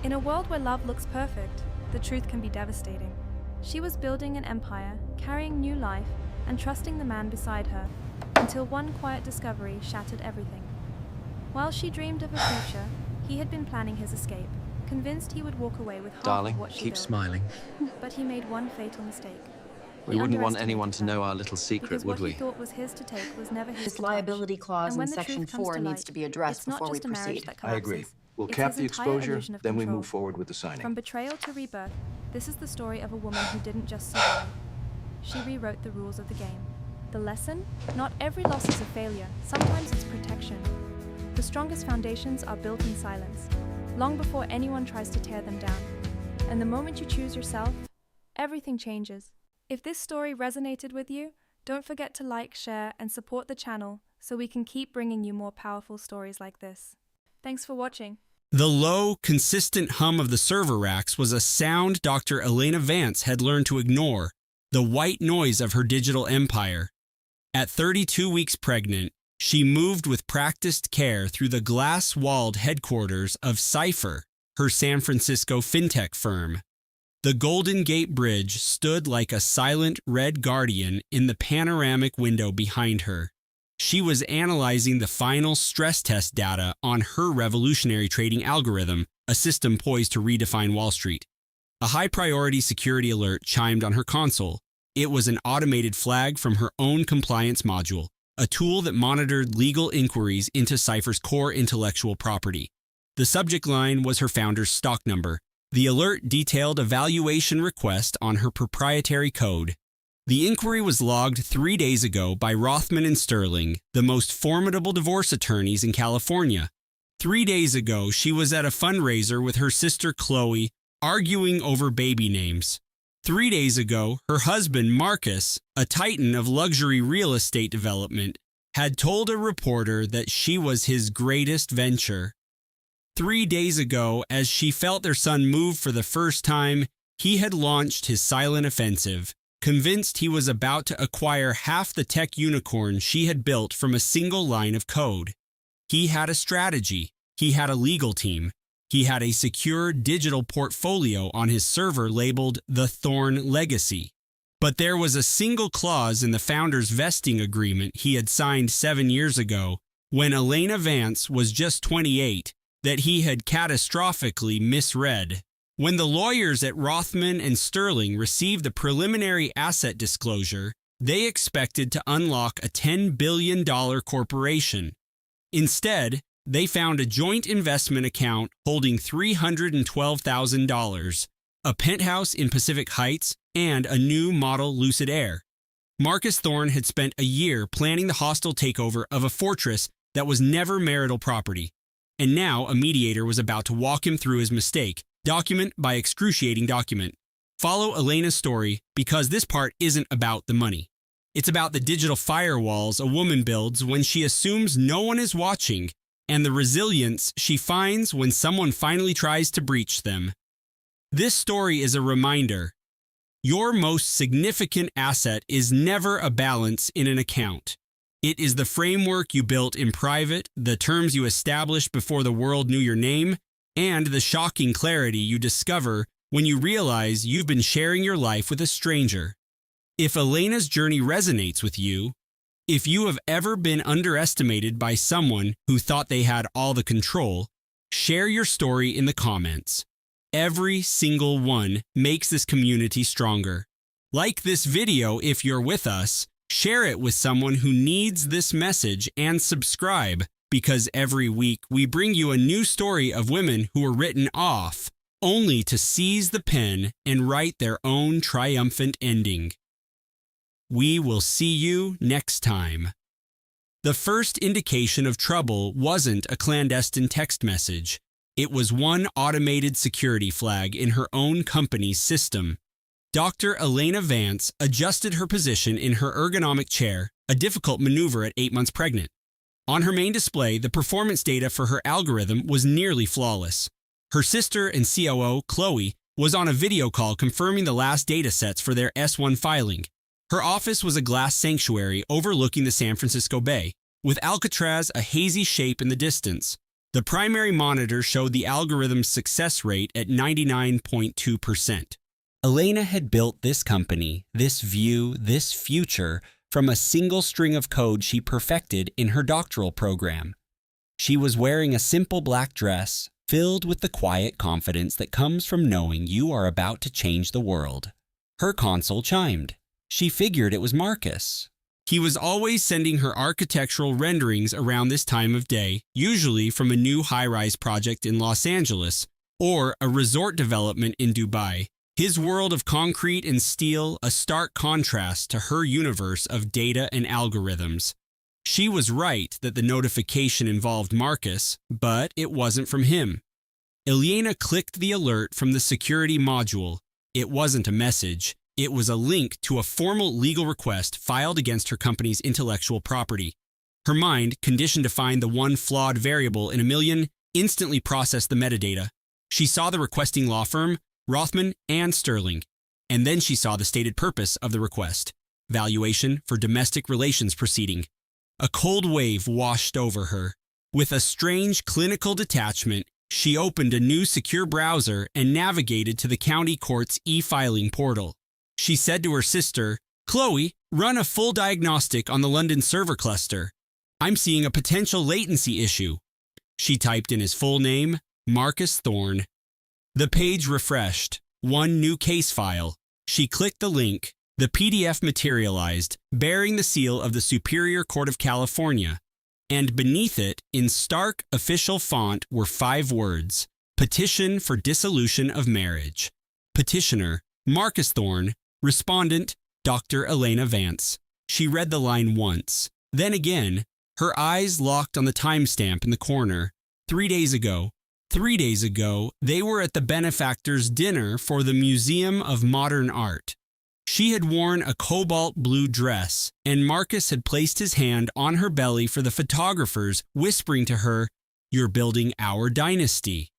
In a world where love looks perfect, the truth can be devastating. She was building an empire, carrying new life, and trusting the man beside her, until one quiet discovery shattered everything. While she dreamed of a future, he had been planning his escape, convinced he would walk away with half Darling, of what she keep built. smiling. But he made one fatal mistake. We wouldn't want anyone to know our little secret, would Because what we? he thought was his to take was never his This to liability touch. clause And in when the Section truth comes 4 to needs light, to be addressed it's not before we just a marriage proceed. that I agree. collapses. We'll It's cap his the entire exposure, illusion of then we control. move forward with the signing. From betrayal to rebirth, this is the story of a woman who didn't just survive. She rewrote the rules of the game. The lesson? Not every loss is a failure. Sometimes it's protection. The strongest foundations are built in silence, long before anyone tries to tear them down. And the moment you choose yourself, everything changes. If this story resonated with you, don't forget to like, share, and support the channel so we can keep bringing you more powerful stories like this. Thanks for watching. The low, consistent hum of the server racks was a sound Dr. Elena Vance had learned to ignore, the white noise of her digital empire. At 32 weeks pregnant, she moved with practiced care through the glass-walled headquarters of Cypher, her San Francisco fintech firm. The Golden Gate Bridge stood like a silent red guardian in the panoramic window behind her. She was analyzing the final stress test data on her revolutionary trading algorithm, a system poised to redefine Wall Street. A high-priority security alert chimed on her console. It was an automated flag from her own compliance module, a tool that monitored legal inquiries into Cypher's core intellectual property. The subject line was her founder's stock number. The alert detailed a valuation request on her proprietary code. The inquiry was logged 3 days ago by Rothman and Sterling, the most formidable divorce attorneys in California. 3 days ago, she was at a fundraiser with her sister Chloe, arguing over baby names. 3 days ago, her husband Marcus, a titan of luxury real estate development, had told a reporter that she was his greatest venture. 3 days ago, as she felt their son move for the first time, he had launched his silent offensive, convinced he was about to acquire half the tech unicorn she had built from a single line of code. He had a strategy. He had a legal team. He had a secure digital portfolio on his server labeled The Thorn Legacy. But there was a single clause in the founder's vesting agreement he had signed 7 years ago, when Elena Vance was just 28, that he had catastrophically misread. When the lawyers at Rothman and Sterling received the preliminary asset disclosure, they expected to unlock a $10 billion corporation. Instead, they found a joint investment account holding $312,000, a penthouse in Pacific Heights, and a new model Lucid Air. Marcus Thorne had spent a year planning the hostile takeover of a fortress that was never marital property, and now a mediator was about to walk him through his mistake, document by excruciating document. Follow Elena's story because this part isn't about the money. It's about the digital firewalls a woman builds when she assumes no one is watching, and the resilience she finds when someone finally tries to breach them. This story is a reminder. Your most significant asset is never a balance in an account. It is the framework you built in private, the terms you established before the world knew your name, and the shocking clarity you discover when you realize you've been sharing your life with a stranger. If Elena's journey resonates with you, if you have ever been underestimated by someone who thought they had all the control, share your story in the comments. Every single one makes this community stronger. Like this video if you're with us, share it with someone who needs this message, and subscribe, because every week we bring you a new story of women who were written off, only to seize the pen and write their own triumphant ending. We will see you next time. The first indication of trouble wasn't a clandestine text message. It was one automated security flag in her own company's system. Dr. Elena Vance adjusted her position in her ergonomic chair, a difficult maneuver at 8 months pregnant. On her main display, the performance data for her algorithm was nearly flawless. Her sister and COO, Chloe, was on a video call confirming the last data sets for their S1 filing. Her office was a glass sanctuary overlooking the San Francisco Bay, with Alcatraz a hazy shape in the distance. The primary monitor showed the algorithm's success rate at 99.2%. Elena had built this company, this view, this future from a single string of code she perfected in her doctoral program. She was wearing a simple black dress, filled with the quiet confidence that comes from knowing you are about to change the world. Her console chimed. She figured it was Marcus. He was always sending her architectural renderings around this time of day, usually from a new high-rise project in Los Angeles or a resort development in Dubai. His world of concrete and steel, a stark contrast to her universe of data and algorithms. She was right that the notification involved Marcus, but it wasn't from him. Elena clicked the alert from the security module. It wasn't a message. It was a link to a formal legal request filed against her company's intellectual property. Her mind, conditioned to find the one flawed variable in a million, instantly processed the metadata. She saw the requesting law firm, Rothman and Sterling, and then she saw the stated purpose of the request: valuation for domestic relations proceeding. A cold wave washed over her. With a strange clinical detachment, she opened a new secure browser and navigated to the county court's e-filing portal. She said to her sister, "Chloe, run a full diagnostic on the London server cluster. I'm seeing a potential latency issue." She typed in his full name, Marcus Thorne. The page refreshed. One new case file. She clicked the link. The PDF materialized, bearing the seal of the Superior Court of California. And beneath it, in stark official font, were 5 words: Petition for Dissolution of Marriage. Petitioner, Marcus Thorne. Respondent, Dr. Elena Vance. She read the line once, then again. Her eyes locked on the timestamp in the corner. 3 days ago. 3 days ago, they were at the benefactor's dinner for the Museum of Modern Art. She had worn a cobalt blue dress, and Marcus had placed his hand on her belly for the photographers, whispering to her, "You're building our dynasty."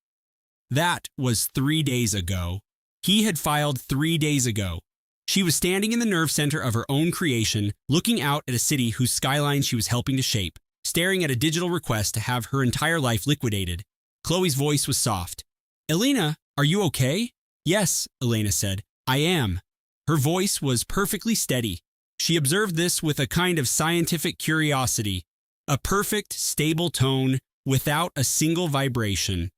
That was 3 days ago. He had filed 3 days ago. She was standing in the nerve center of her own creation, looking out at a city whose skyline she was helping to shape, staring at a digital request to have her entire life liquidated. Chloe's voice was soft. "Elena, are you okay?" "Yes," Elena said, "I am." Her voice was perfectly steady. She observed this with a kind of scientific curiosity, a perfect, stable tone without a single vibration.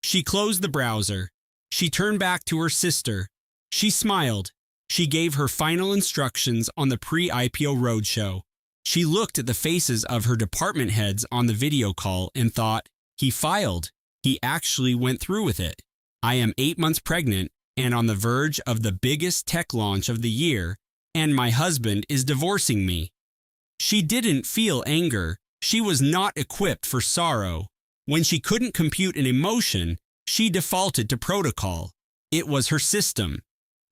She closed the browser. She turned back to her sister. She smiled. She gave her final instructions on the pre-IPO roadshow. She looked at the faces of her department heads on the video call and thought, he filed. He actually went through with it. I am 8 months pregnant and on the verge of the biggest tech launch of the year, and my husband is divorcing me. She didn't feel anger. She was not equipped for sorrow. When she couldn't compute an emotion, she defaulted to protocol. It was her system.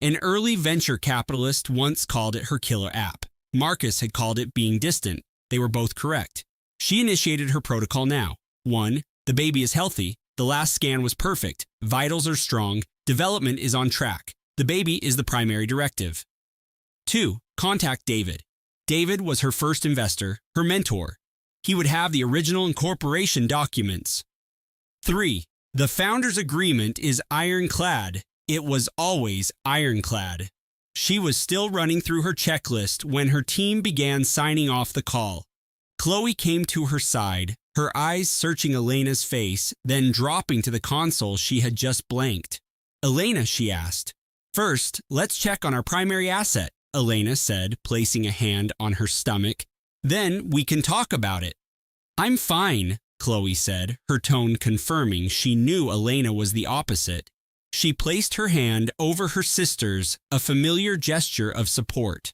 An early venture capitalist once called it her killer app. Marcus had called it being distant. They were both correct. She initiated her protocol now. 1. The baby is healthy. The last scan was perfect. Vitals are strong. Development is on track. The baby is the primary directive. 2. Contact David. David was her first investor, her mentor. He would have the original incorporation documents. 3. The founder's agreement is ironclad. It was always ironclad. She was still running through her checklist when her team began signing off the call. Chloe came to her side, her eyes searching Elena's face, then dropping to the console she had just blanked. "Elena," she asked. "First, let's check on our primary asset," Elena said, placing a hand on her stomach. "Then we can talk about it." "I'm fine," Chloe said, her tone confirming she knew Elena was the opposite. She placed her hand over her sister's, a familiar gesture of support.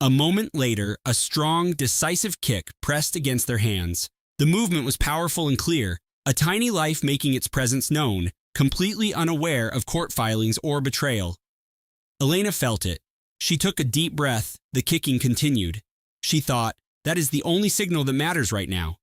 A moment later, a strong, decisive kick pressed against their hands. The movement was powerful and clear, a tiny life making its presence known, completely unaware of court filings or betrayal. Elena felt it. She took a deep breath. The kicking continued. She thought, that is the only signal that matters right now.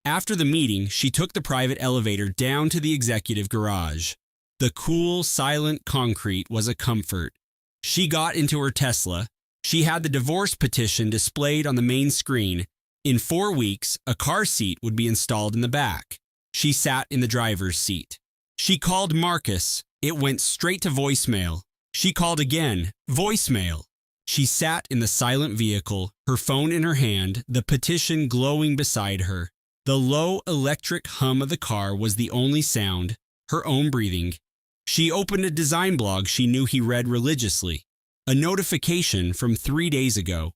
After the meeting, she took the private elevator down to the executive garage. The cool, silent concrete was a comfort. She got into her Tesla. She had the divorce petition displayed on the main screen. In 4 weeks, a car seat would be installed in the back. She sat in the driver's seat. She called Marcus. It went straight to voicemail. She called again. Voicemail. She sat in the silent vehicle, her phone in her hand, the petition glowing beside her. The low electric hum of the car was the only sound, her own breathing. She opened a design blog she knew he read religiously. A notification from 3 days ago.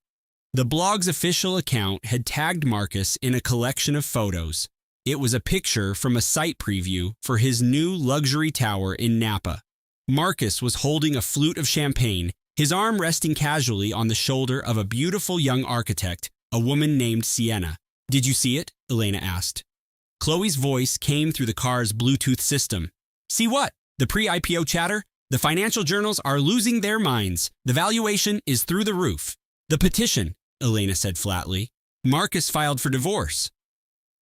The blog's official account had tagged Marcus in a collection of photos. It was a picture from a site preview for his new luxury tower in Napa. Marcus was holding a flute of champagne, his arm resting casually on the shoulder of a beautiful young architect, a woman named Sienna. "Did you see it?" Elena asked. Chloe's voice came through the car's Bluetooth system. "See what? The pre-IPO chatter? The financial journals are losing their minds. The valuation is through the roof." "The petition," Elena said flatly. "Marcus filed for divorce."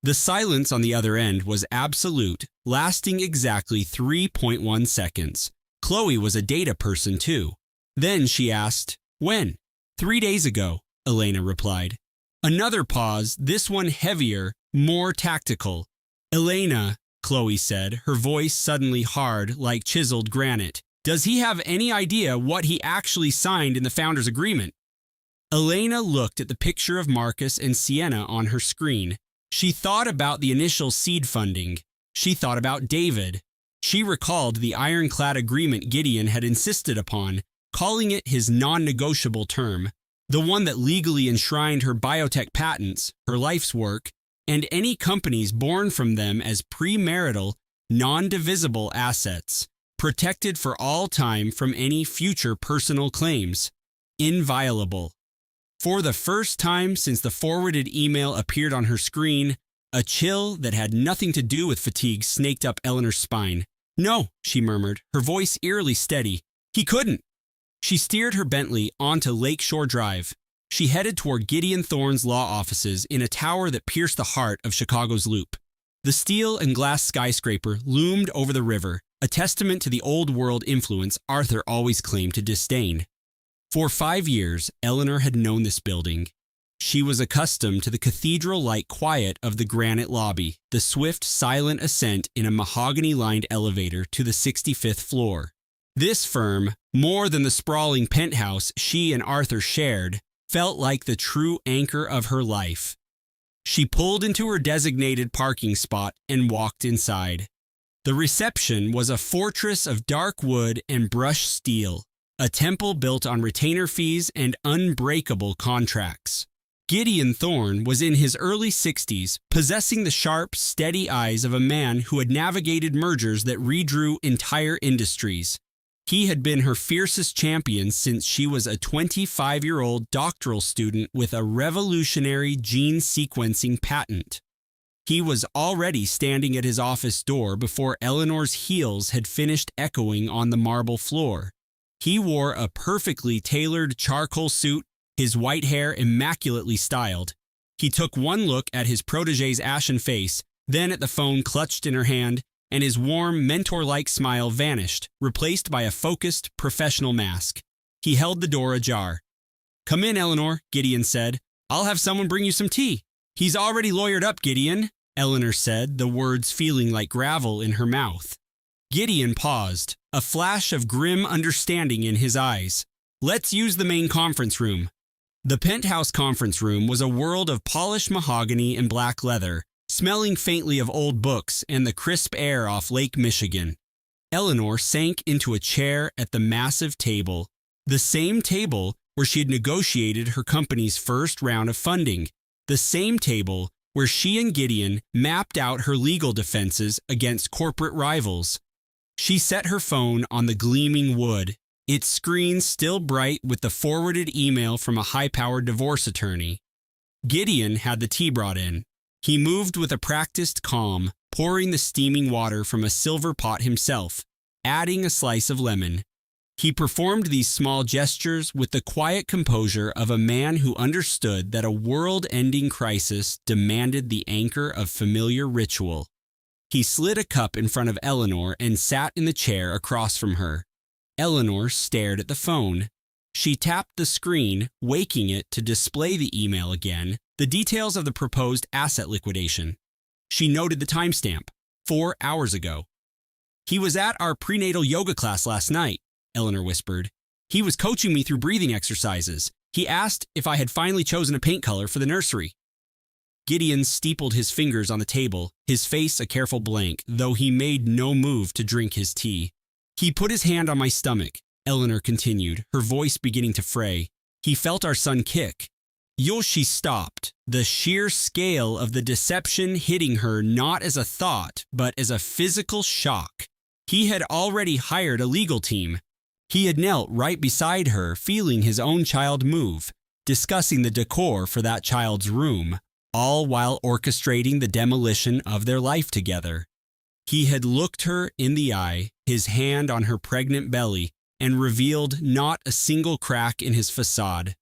The silence on the other end was absolute, lasting exactly 3.1 seconds. Chloe was a data person too. Then she asked, "When?" "3 days ago," Elena replied. Another pause, this one heavier, more tactical. "Elena," Chloe said, her voice suddenly hard like chiseled granite, "does he have any idea what he actually signed in the founder's agreement?" Elena looked at the picture of Marcus and Sienna on her screen. She thought about the initial seed funding. She thought about David. She recalled the ironclad agreement Gideon had insisted upon, calling it his non-negotiable term, the one that legally enshrined her biotech patents, her life's work, and any companies born from them as premarital, non-divisible assets, protected for all time from any future personal claims. Inviolable. For the first time since the forwarded email appeared on her screen, a chill that had nothing to do with fatigue snaked up Eleanor's spine. "No," she murmured, her voice eerily steady. "He couldn't." She steered her Bentley onto Lakeshore Drive. She headed toward Gideon Thorne's law offices in a tower that pierced the heart of Chicago's Loop. The steel and glass skyscraper loomed over the river, a testament to the old world influence Arthur always claimed to disdain. For 5 years, Eleanor had known this building. She was accustomed to the cathedral-like quiet of the granite lobby, the swift, silent ascent in a mahogany-lined elevator to the 65th floor. This firm, more than the sprawling penthouse she and Arthur shared, felt like the true anchor of her life. She pulled into her designated parking spot and walked inside. The reception was a fortress of dark wood and brushed steel, a temple built on retainer fees and unbreakable contracts. Gideon Thorne was in his early 60s, possessing the sharp, steady eyes of a man who had navigated mergers that redrew entire industries. He had been her fiercest champion since she was a 25-year-old doctoral student with a revolutionary gene sequencing patent. He was already standing at his office door before Eleanor's heels had finished echoing on the marble floor. He wore a perfectly tailored charcoal suit, his white hair immaculately styled. He took one look at his protege's ashen face, then at the phone clutched in her hand, and his warm, mentor-like smile vanished, replaced by a focused, professional mask. He held the door ajar. "Come in, Eleanor," Gideon said. "I'll have someone bring you some tea." "He's already lawyered up, Gideon," Eleanor said, the words feeling like gravel in her mouth. Gideon paused, a flash of grim understanding in his eyes. "Let's use the main conference room." The penthouse conference room was a world of polished mahogany and black leather, smelling faintly of old books and the crisp air off Lake Michigan. Eleanor sank into a chair at the massive table, the same table where she had negotiated her company's first round of funding, the same table where she and Gideon mapped out her legal defenses against corporate rivals. She set her phone on the gleaming wood, its screen still bright with the forwarded email from a high-powered divorce attorney. Gideon had the tea brought in. He moved with a practiced calm, pouring the steaming water from a silver pot himself, adding a slice of lemon. He performed these small gestures with the quiet composure of a man who understood that a world-ending crisis demanded the anchor of familiar ritual. He slid a cup in front of Eleanor and sat in the chair across from her. Eleanor stared at the phone. She tapped the screen, waking it to display the email again, the details of the proposed asset liquidation. She noted the timestamp, 4 hours ago. He was at our prenatal yoga class last night, Eleanor whispered. He was coaching me through breathing exercises. He asked if I had finally chosen a paint color for the nursery. Gideon steepled his fingers on the table, his face a careful blank, though he made no move to drink his tea. He put his hand on my stomach, Eleanor continued, her voice beginning to fray. He felt our son kick. Yoshi stopped, the sheer scale of the deception hitting her not as a thought, but as a physical shock. He had already hired a legal team. He had knelt right beside her, feeling his own child move, discussing the decor for that child's room, all while orchestrating the demolition of their life together. He had looked her in the eye, his hand on her pregnant belly, and revealed not a single crack in his facade.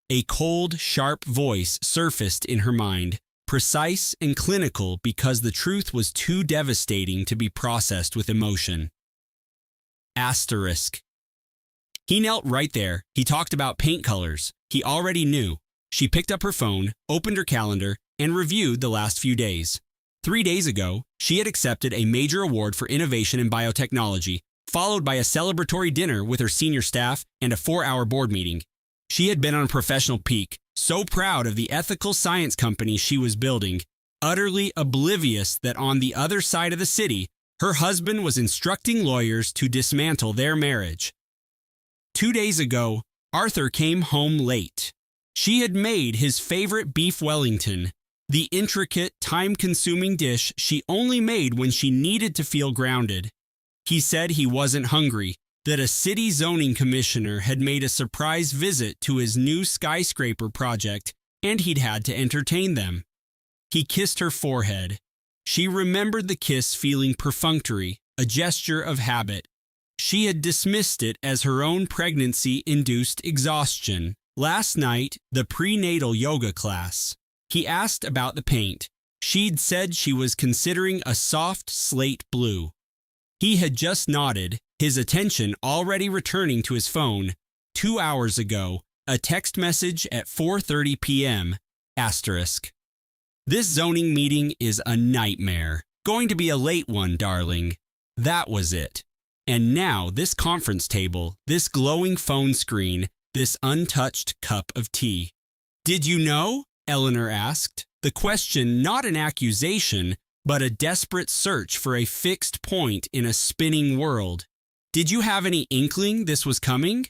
A cold, sharp voice surfaced in her mind, precise and clinical because the truth was too devastating to be processed with emotion. Asterisk. He knelt right there. He talked about paint colors. He already knew. She picked up her phone, opened her calendar, and reviewed the last few days. 3 days ago, she had accepted a major award for innovation in biotechnology, followed by a celebratory dinner with her senior staff and a 4-hour board meeting. She had been on a professional peak, so proud of the ethical science company she was building, utterly oblivious that on the other side of the city, her husband was instructing lawyers to dismantle their marriage. 2 days ago, Arthur came home late. She had made his favorite beef Wellington, the intricate, time-consuming dish she only made when she needed to feel grounded. He said he wasn't hungry, that a city zoning commissioner had made a surprise visit to his new skyscraper project, and he'd had to entertain them. He kissed her forehead. She remembered the kiss feeling perfunctory, a gesture of habit. She had dismissed it as her own pregnancy-induced exhaustion. Last night, the prenatal yoga class. He asked about the paint. She'd said she was considering a soft slate blue. He had just nodded, his attention already returning to his phone. 2 hours ago, a text message at 4:30 p.m. Asterisk. This zoning meeting is a nightmare. Going to be a late one, darling. That was it. And now this conference table, this glowing phone screen, this untouched cup of tea. Did you know? Eleanor asked, the question not an accusation, but a desperate search for a fixed point in a spinning world. Did you have any inkling this was coming?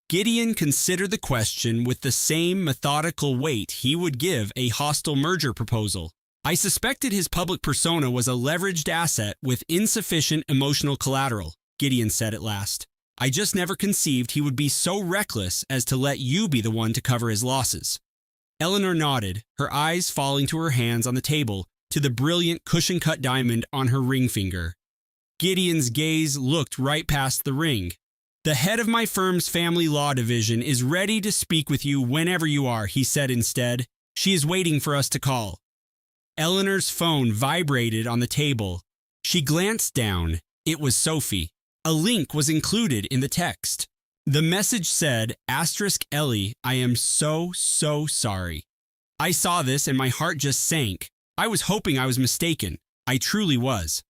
Gideon considered the question with the same methodical weight he would give a hostile merger proposal. I suspected his public persona was a leveraged asset with insufficient emotional collateral, Gideon said at last. I just never conceived he would be so reckless as to let you be the one to cover his losses. Eleanor nodded, her eyes falling to her hands on the table, to the brilliant cushion-cut diamond on her ring finger. Gideon's gaze looked right past the ring. The head of my firm's family law division is ready to speak with you whenever you are, he said instead. She is waiting for us to call. Eleanor's phone vibrated on the table. She glanced down. It was Sophie. A link was included in the text. The message said, Ellie, I am so sorry. I saw this and my heart just sank. I was hoping I was mistaken. I truly was.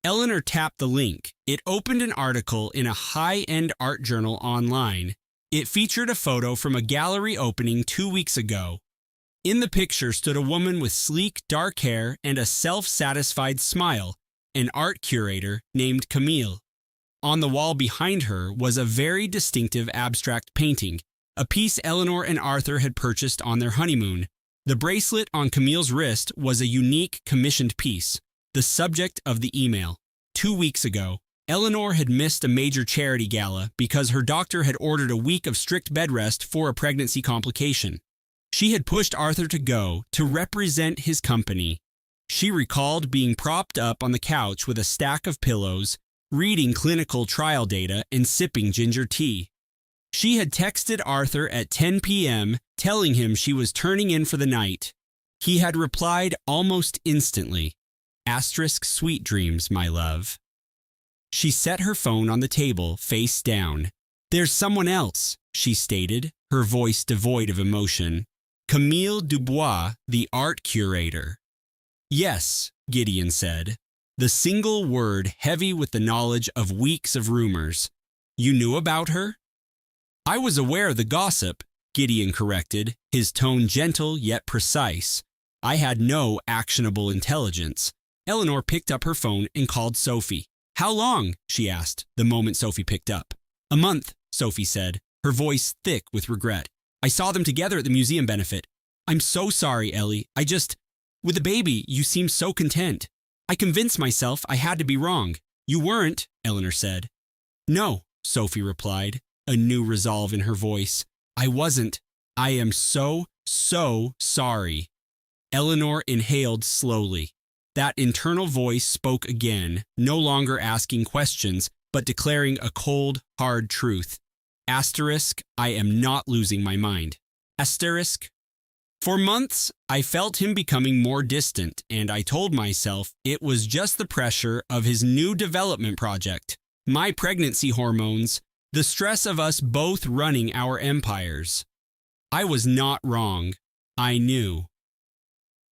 Eleanor tapped the link. It opened an article in a high-end art journal online. It featured a photo from a gallery opening 2 weeks ago. In the picture stood a woman with sleek, dark hair and a self-satisfied smile, an art curator named Camille. On the wall behind her was a very distinctive abstract painting, a piece Eleanor and Arthur had purchased on their honeymoon. The bracelet on Camille's wrist was a unique commissioned piece, the subject of the email. 2 weeks ago, Eleanor had missed a major charity gala because her doctor had ordered a week of strict bed rest for a pregnancy complication. She had pushed Arthur to go to represent his company. She recalled being propped up on the couch with a stack of pillows, reading clinical trial data and sipping ginger tea. She had texted Arthur at 10 p.m. telling him she was turning in for the night. He had replied almost instantly, "Sweet dreams, my love." She set her phone on the table, face down. "There's someone else," she stated, her voice devoid of emotion. "Camille Dubois, the art curator." "Yes," Gideon said. the single word heavy with the knowledge of weeks of rumors. You knew about her? I was aware of the gossip, Gideon corrected, his tone gentle yet precise. I had no actionable intelligence. Eleanor picked up her phone and called Sophie. How long? She asked, the moment Sophie picked up. A month, Sophie said, her voice thick with regret. I saw them together at the museum benefit. I'm so sorry, Ellie. With the baby, you seemed so content. I convinced myself I had to be wrong. You weren't, Eleanor said. No, Sophie replied, a new resolve in her voice. I wasn't. I am so sorry. Eleanor inhaled slowly. That internal voice spoke again, no longer asking questions, but declaring a cold, hard truth. Asterisk, I am not losing my mind. Asterisk. For months, I felt him becoming more distant, and I told myself it was just the pressure of his new development project, my pregnancy hormones, the stress of us both running our empires. I was not wrong. I knew.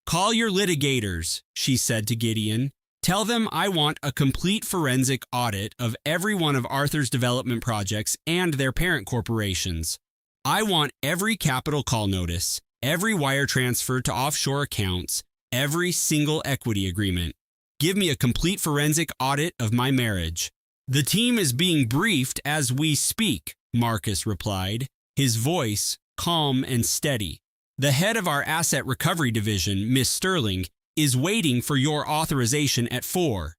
Call your litigators, she said to Gideon. Tell them I want a complete forensic audit of every one of Arthur's development projects and their parent corporations. I want every capital call notice, every wire transfer to offshore accounts, every single equity agreement. Give me a complete forensic audit of my marriage. The team is being briefed as we speak, Marcus replied, his voice calm and steady. The head of our asset recovery division, Miss Sterling, is waiting for your authorization at 4.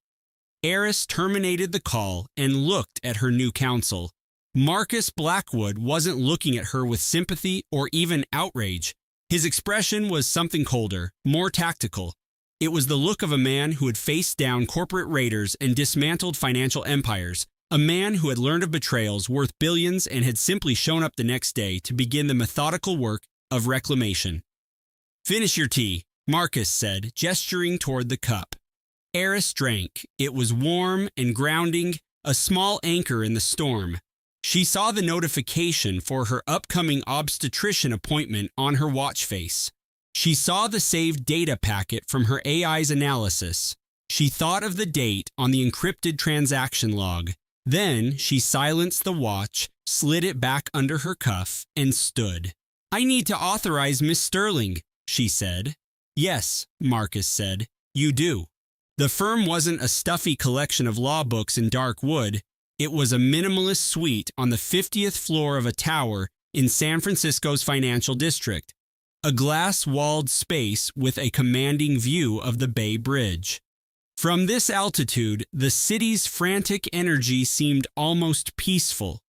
Eris terminated the call and looked at her new counsel. Marcus Blackwood wasn't looking at her with sympathy or even outrage. His expression was something colder, more tactical. It was the look of a man who had faced down corporate raiders and dismantled financial empires, a man who had learned of betrayals worth billions and had simply shown up the next day to begin the methodical work of reclamation. Finish your tea, Marcus said, gesturing toward the cup. Eris drank. It was warm and grounding, a small anchor in the storm. She saw the notification for her upcoming obstetrician appointment on her watch face. She saw the saved data packet from her AI's analysis. She thought of the date on the encrypted transaction log. Then she silenced the watch, slid it back under her cuff, and stood. I need to authorize Miss Sterling, she said. Yes, Marcus said, you do. The firm wasn't a stuffy collection of law books in dark wood. It was a minimalist suite on the 50th floor of a tower in San Francisco's financial district, a glass-walled space with a commanding view of the Bay Bridge. From this altitude, the city's frantic energy seemed almost peaceful.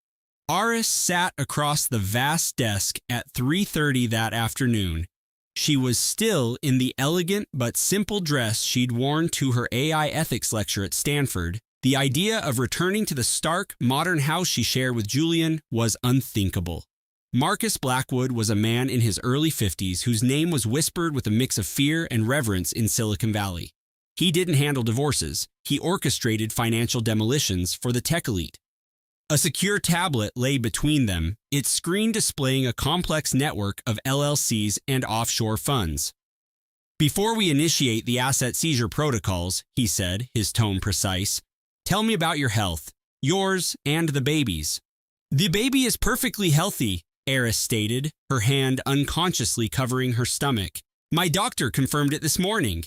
Aris sat across the vast desk at 3:30 that afternoon. She was still in the elegant but simple dress she'd worn to her AI ethics lecture at Stanford. The idea of returning to the stark, modern house she shared with Julian was unthinkable. Marcus Blackwood was a man in his early 50s whose name was whispered with a mix of fear and reverence in Silicon Valley. He didn't handle divorces. He orchestrated financial demolitions for the tech elite. A secure tablet lay between them, its screen displaying a complex network of LLCs and offshore funds. Before we initiate the asset seizure protocols, he said, his tone precise, tell me about your health, yours and the baby's. The baby is perfectly healthy, Eris stated, her hand unconsciously covering her stomach. My doctor confirmed it this morning.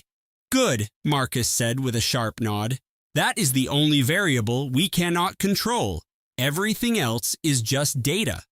Good, Marcus said with a sharp nod. That is the only variable we cannot control. Everything else is just data.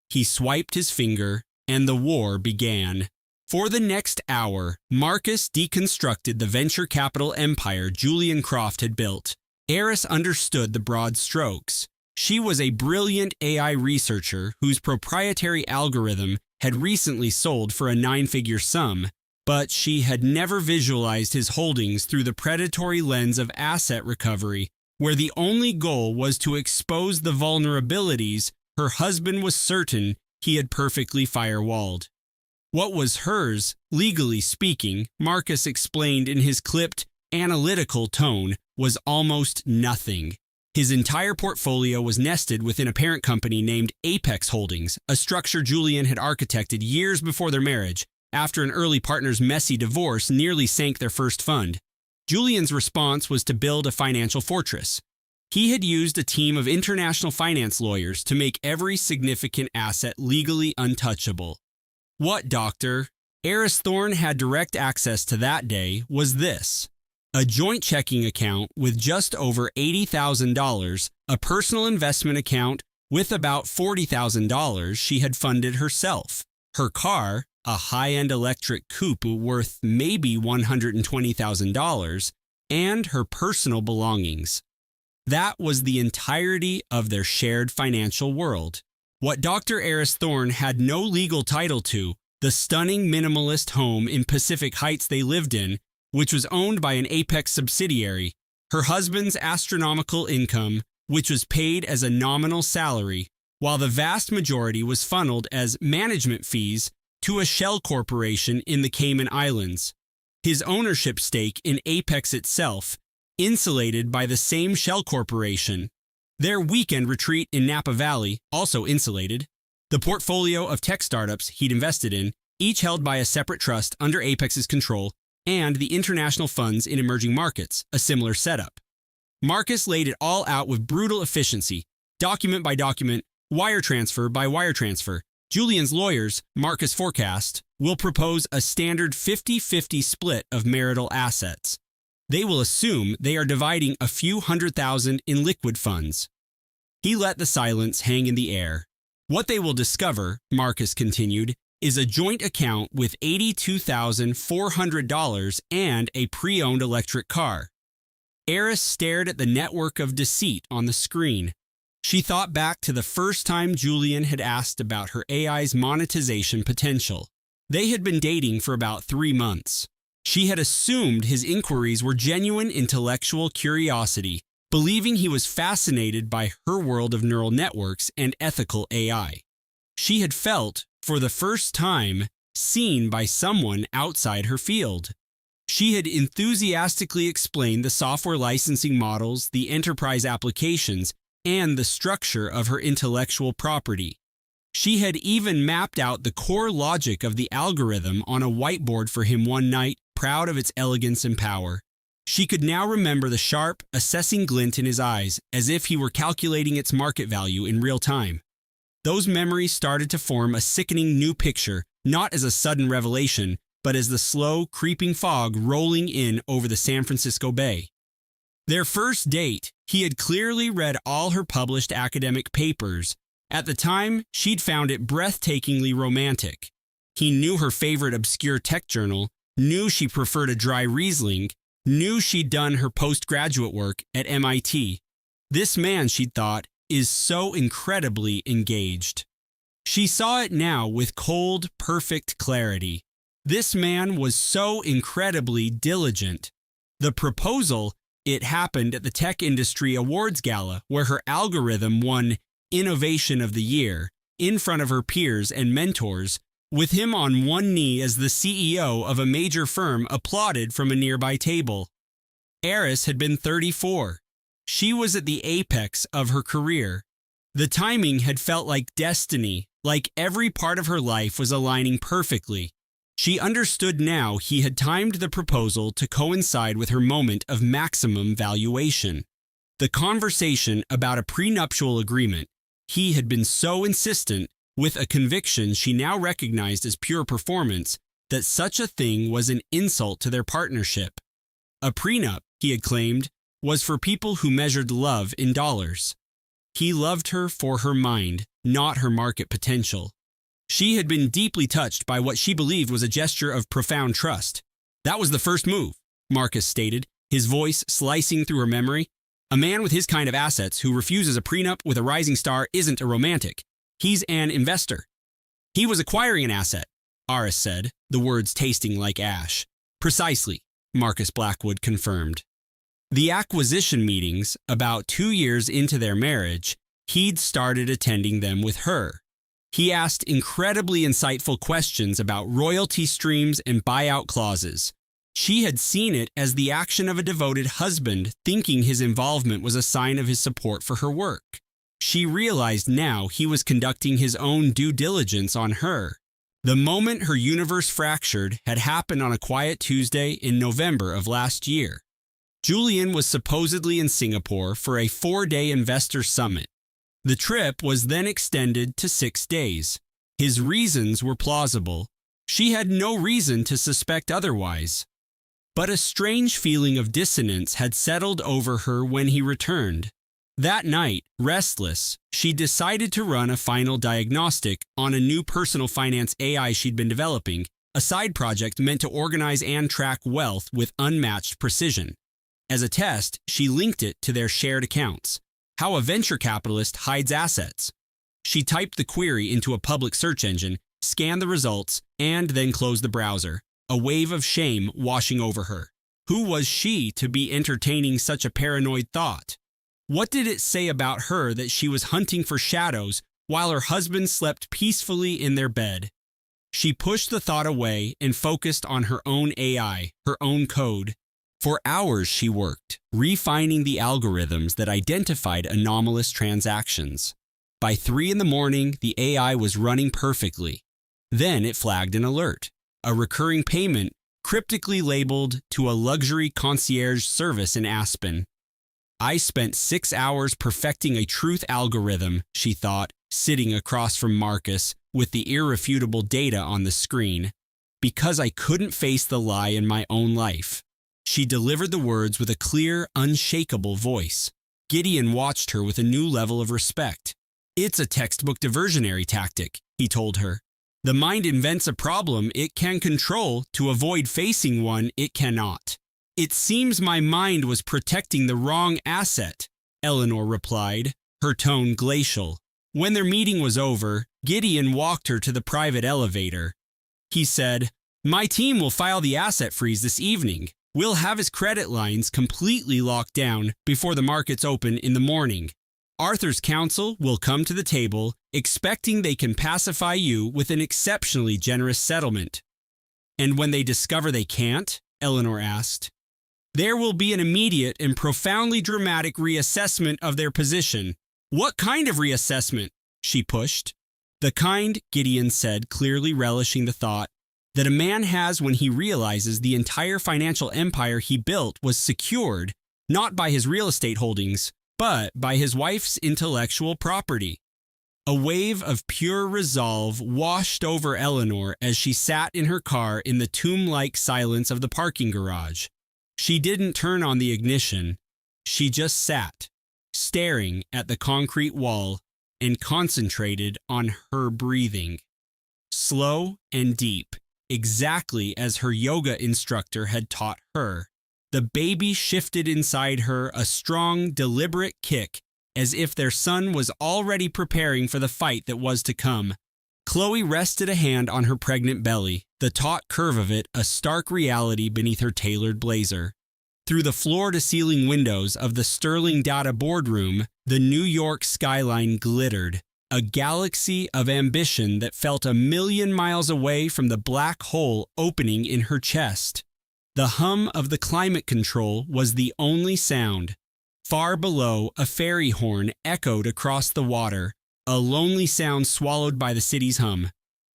He swiped his finger, and the war began. For the next hour, Marcus deconstructed the venture capital empire Julian Croft had built. Eris understood the broad strokes. She was a brilliant AI researcher whose proprietary algorithm had recently sold for a 9-figure sum, but she had never visualized his holdings through the predatory lens of asset recovery, where the only goal was to expose the vulnerabilities her husband was certain he had perfectly firewalled. What was hers, legally speaking, Marcus explained in his clipped, analytical tone, was almost nothing. His entire portfolio was nested within a parent company named Apex Holdings, a structure Julian had architected years before their marriage, after an early partner's messy divorce nearly sank their first fund. Julian's response was to build a financial fortress. He had used a team of international finance lawyers to make every significant asset legally untouchable. What, doctor? Eris Thorne had direct access to that day was this: a joint checking account with just over $80,000, a personal investment account with about $40,000 she had funded herself, her car, a high-end electric coupe worth maybe $120,000, and her personal belongings. That was the entirety of their shared financial world. What Dr. Eris Thorne had no legal title to, the stunning minimalist home in Pacific Heights they lived in, which was owned by an Apex subsidiary, her husband's astronomical income, which was paid as a nominal salary, while the vast majority was funneled as management fees to a shell corporation in the Cayman Islands. His ownership stake in Apex itself, insulated by the same shell corporation. Their weekend retreat in Napa Valley, also insulated. The portfolio of tech startups he'd invested in, each held by a separate trust under Apex's control, and the international funds in emerging markets, a similar setup. Marcus laid it all out with brutal efficiency, document by document, wire transfer by wire transfer. Julian's lawyers, Marcus forecast, will propose a standard 50-50 split of marital assets. They will assume they are dividing a few $100,000 in liquid funds. He let the silence hang in the air. What they will discover, Marcus continued, is a joint account with $82,400 and a pre-owned electric car. Eris stared at the network of deceit on the screen. She thought back to the first time Julian had asked about her AI's monetization potential. They had been dating for about 3 months. She had assumed his inquiries were genuine intellectual curiosity, believing he was fascinated by her world of neural networks and ethical AI. She had felt, for the first time, seen by someone outside her field. She had enthusiastically explained the software licensing models, the enterprise applications, and the structure of her intellectual property. She had even mapped out the core logic of the algorithm on a whiteboard for him one night, proud of its elegance and power. She could now remember the sharp, assessing glint in his eyes, as if he were calculating its market value in real time. Those memories started to form a sickening new picture, not as a sudden revelation, but as the slow, creeping fog rolling in over the San Francisco Bay. Their first date, he had clearly read all her published academic papers. At the time, she'd found it breathtakingly romantic. He knew her favorite obscure tech journal, knew she preferred a dry Riesling, knew she'd done her postgraduate work at MIT. This man, she'd thought, is so incredibly engaged. She saw it now with cold, perfect clarity. This man was so incredibly diligent. The proposal, it happened at the Tech Industry Awards Gala, where her algorithm won Innovation of the Year in front of her peers and mentors, with him on one knee as the CEO of a major firm applauded from a nearby table. Eris had been 34. She was at the apex of her career. The timing had felt like destiny, like every part of her life was aligning perfectly. She understood now he had timed the proposal to coincide with her moment of maximum valuation. The conversation about a prenuptial agreement, he had been so insistent, with a conviction she now recognized as pure performance, that such a thing was an insult to their partnership. A prenup, he had claimed, was for people who measured love in dollars. He loved her for her mind, not her market potential. She had been deeply touched by what she believed was a gesture of profound trust. That was the first move, Marcus stated, his voice slicing through her memory. A man with his kind of assets who refuses a prenup with a rising star isn't a romantic. He's an investor. He was acquiring an asset, Eris said, the words tasting like ash. Precisely, Marcus Blackwood confirmed. The acquisition meetings, about 2 years into their marriage, he'd started attending them with her. He asked incredibly insightful questions about royalty streams and buyout clauses. She had seen it as the action of a devoted husband, thinking his involvement was a sign of his support for her work. She realized now he was conducting his own due diligence on her. The moment her universe fractured had happened on a quiet Tuesday in November of last year. Julian was supposedly in Singapore for a 4-day investor summit. The trip was then extended to 6 days. His reasons were plausible. She had no reason to suspect otherwise. But a strange feeling of dissonance had settled over her when he returned. That night, restless, she decided to run a final diagnostic on a new personal finance AI she'd been developing, a side project meant to organize and track wealth with unmatched precision. As a test, she linked it to their shared accounts. How a venture capitalist hides assets. She typed the query into a public search engine, scanned the results, and then closed the browser, a wave of shame washing over her. Who was she to be entertaining such a paranoid thought? What did it say about her that she was hunting for shadows while her husband slept peacefully in their bed? She pushed the thought away and focused on her own AI, her own code. For hours she worked, refining the algorithms that identified anomalous transactions. By 3 a.m, the AI was running perfectly. Then it flagged an alert, a recurring payment cryptically labeled to a luxury concierge service in Aspen. I spent 6 hours perfecting a truth algorithm, she thought, sitting across from Marcus with the irrefutable data on the screen, because I couldn't face the lie in my own life. She delivered the words with a clear, unshakable voice. Gideon watched her with a new level of respect. It's a textbook diversionary tactic, he told her. The mind invents a problem it can control to avoid facing one it cannot. It seems my mind was protecting the wrong asset, Eleanor replied, her tone glacial. When their meeting was over, Gideon walked her to the private elevator. He said, "My team will file the asset freeze this evening. We'll have his credit lines completely locked down before the markets open in the morning. Arthur's counsel will come to the table, expecting they can pacify you with an exceptionally generous settlement." "And when they discover they can't?" Eleanor asked. "There will be an immediate and profoundly dramatic reassessment of their position." "What kind of reassessment?" she pushed. "The kind," Gideon said, clearly relishing the thought, "that a man has when he realizes the entire financial empire he built was secured not by his real estate holdings, but by his wife's intellectual property." A wave of pure resolve washed over Eleanor as she sat in her car in the tomb-like silence of the parking garage. She didn't turn on the ignition. She just sat, staring at the concrete wall and concentrated on her breathing. Slow and deep, exactly as her yoga instructor had taught her. The baby shifted inside her a strong, deliberate kick, as if their son was already preparing for the fight that was to come. Chloe rested a hand on her pregnant belly, the taut curve of it a stark reality beneath her tailored blazer. Through the floor-to-ceiling windows of the Sterling Data boardroom, the New York skyline glittered, a galaxy of ambition that felt 1,000,000 miles away from the black hole opening in her chest. The hum of the climate control was the only sound. Far below, a ferry horn echoed across the water, a lonely sound swallowed by the city's hum.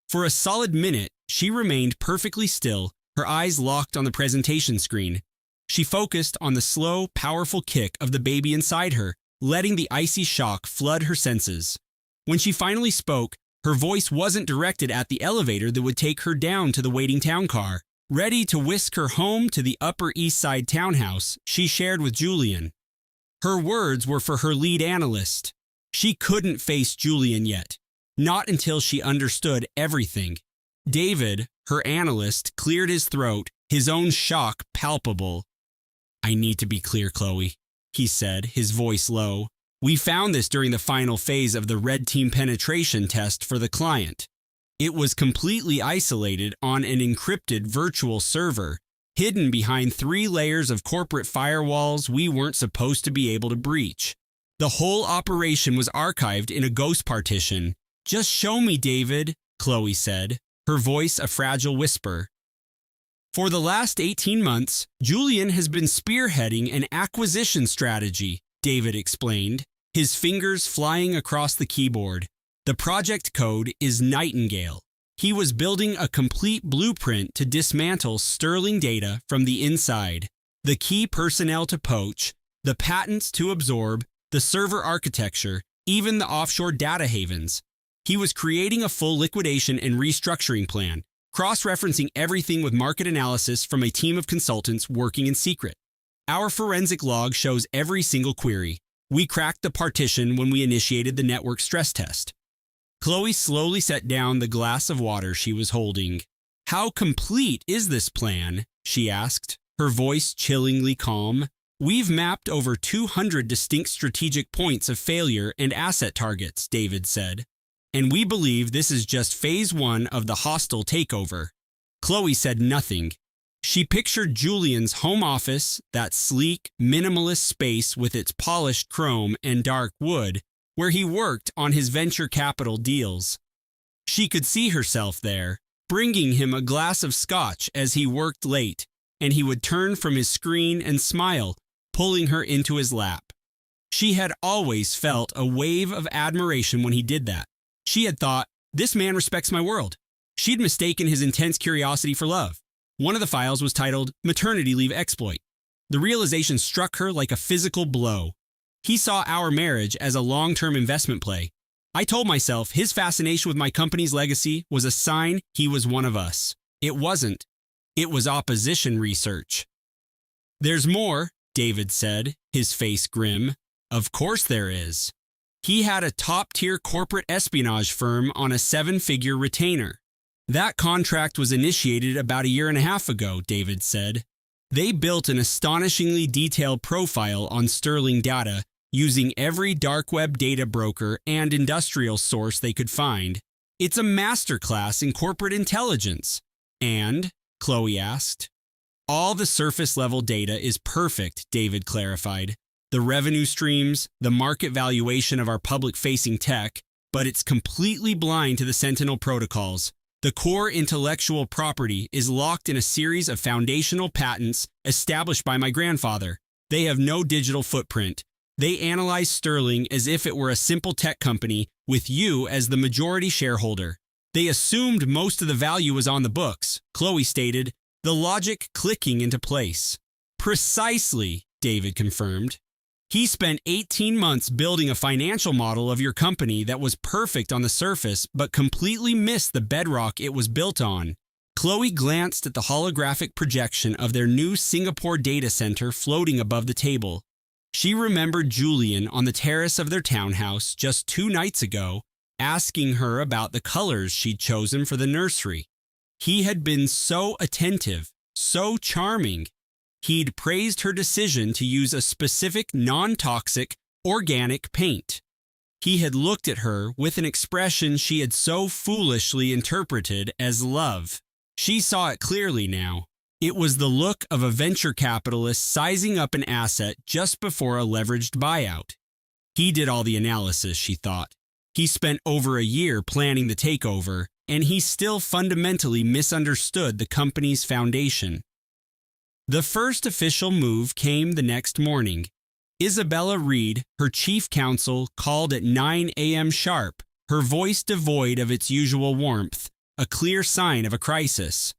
For a solid minute, she remained perfectly still, her eyes locked on the presentation screen. She focused on the slow, powerful kick of the baby inside her, letting the icy shock flood her senses. When she finally spoke, her voice wasn't directed at the elevator that would take her down to the waiting town car, ready to whisk her home to the Upper East Side townhouse she shared with Julian. Her words were for her lead analyst. She couldn't face Julian yet, not until she understood everything. David, her analyst, cleared his throat, his own shock palpable. "I need to be clear, Chloe," he said, his voice low. "We found this during the final phase of the red team penetration test for the client. It was completely isolated on an encrypted virtual server, hidden behind 3 layers of corporate firewalls we weren't supposed to be able to breach. The whole operation was archived in a ghost partition. Just show me, David," Chloe said, her voice a fragile whisper. "For the last 18 months, Julian has been spearheading an acquisition strategy," David explained, his fingers flying across the keyboard. "The project code is Nightingale. He was building a complete blueprint to dismantle Sterling Data from the inside. The key personnel to poach, the patents to absorb, the server architecture, even the offshore data havens. He was creating a full liquidation and restructuring plan, cross-referencing everything with market analysis from a team of consultants working in secret. Our forensic log shows every single query. We cracked the partition when we initiated the network stress test. Chloe slowly set down the glass of water she was holding. How complete is this plan? She asked, her voice chillingly calm. We've mapped over 200 distinct strategic points of failure and asset targets, David said. And we believe this is just phase 1 of the hostile takeover. Chloe said nothing. She pictured Julian's home office, that sleek, minimalist space with its polished chrome and dark wood, where he worked on his venture capital deals. She could see herself there, bringing him a glass of scotch as he worked late, and he would turn from his screen and smile, pulling her into his lap. She had always felt a wave of admiration when he did that. She had thought, this man respects my world. She'd mistaken his intense curiosity for love. One of the files was titled Maternity Leave Exploit. The realization struck her like a physical blow. He saw our marriage as a long-term investment play. I told myself his fascination with my company's legacy was a sign he was one of us. It wasn't. It was opposition research. There's more, David said, his face grim. Of course there is. He had a top-tier corporate espionage firm on a 7-figure retainer. That contract was initiated about a year and a half ago, David said. They built an astonishingly detailed profile on Sterling data using every dark web data broker and industrial source they could find. It's a masterclass in corporate intelligence. And, Chloe asked. All the surface-level data is perfect, David clarified. The revenue streams, the market valuation of our public-facing tech, but it's completely blind to the Sentinel protocols. The core intellectual property is locked in a series of foundational patents established by my grandfather. They have no digital footprint. They analyze Sterling as if it were a simple tech company with you as the majority shareholder. They assumed most of the value was on the books, Chloe stated, the logic clicking into place. Precisely, David confirmed. He spent 18 months building a financial model of your company that was perfect on the surface but completely missed the bedrock it was built on. Chloe glanced at the holographic projection of their new Singapore data center floating above the table. She remembered Julian on the terrace of their townhouse just 2 nights ago, asking her about the colors she'd chosen for the nursery. He had been so attentive, so charming. He'd praised her decision to use a specific non-toxic, organic paint. He had looked at her with an expression she had so foolishly interpreted as love. She saw it clearly now. It was the look of a venture capitalist sizing up an asset just before a leveraged buyout. He did all the analysis, she thought. He spent over a year planning the takeover, and he still fundamentally misunderstood the company's foundation. The first official move came the next morning. Isabella Reed, her chief counsel, called at 9 a.m. sharp, her voice devoid of its usual warmth, a clear sign of a crisis.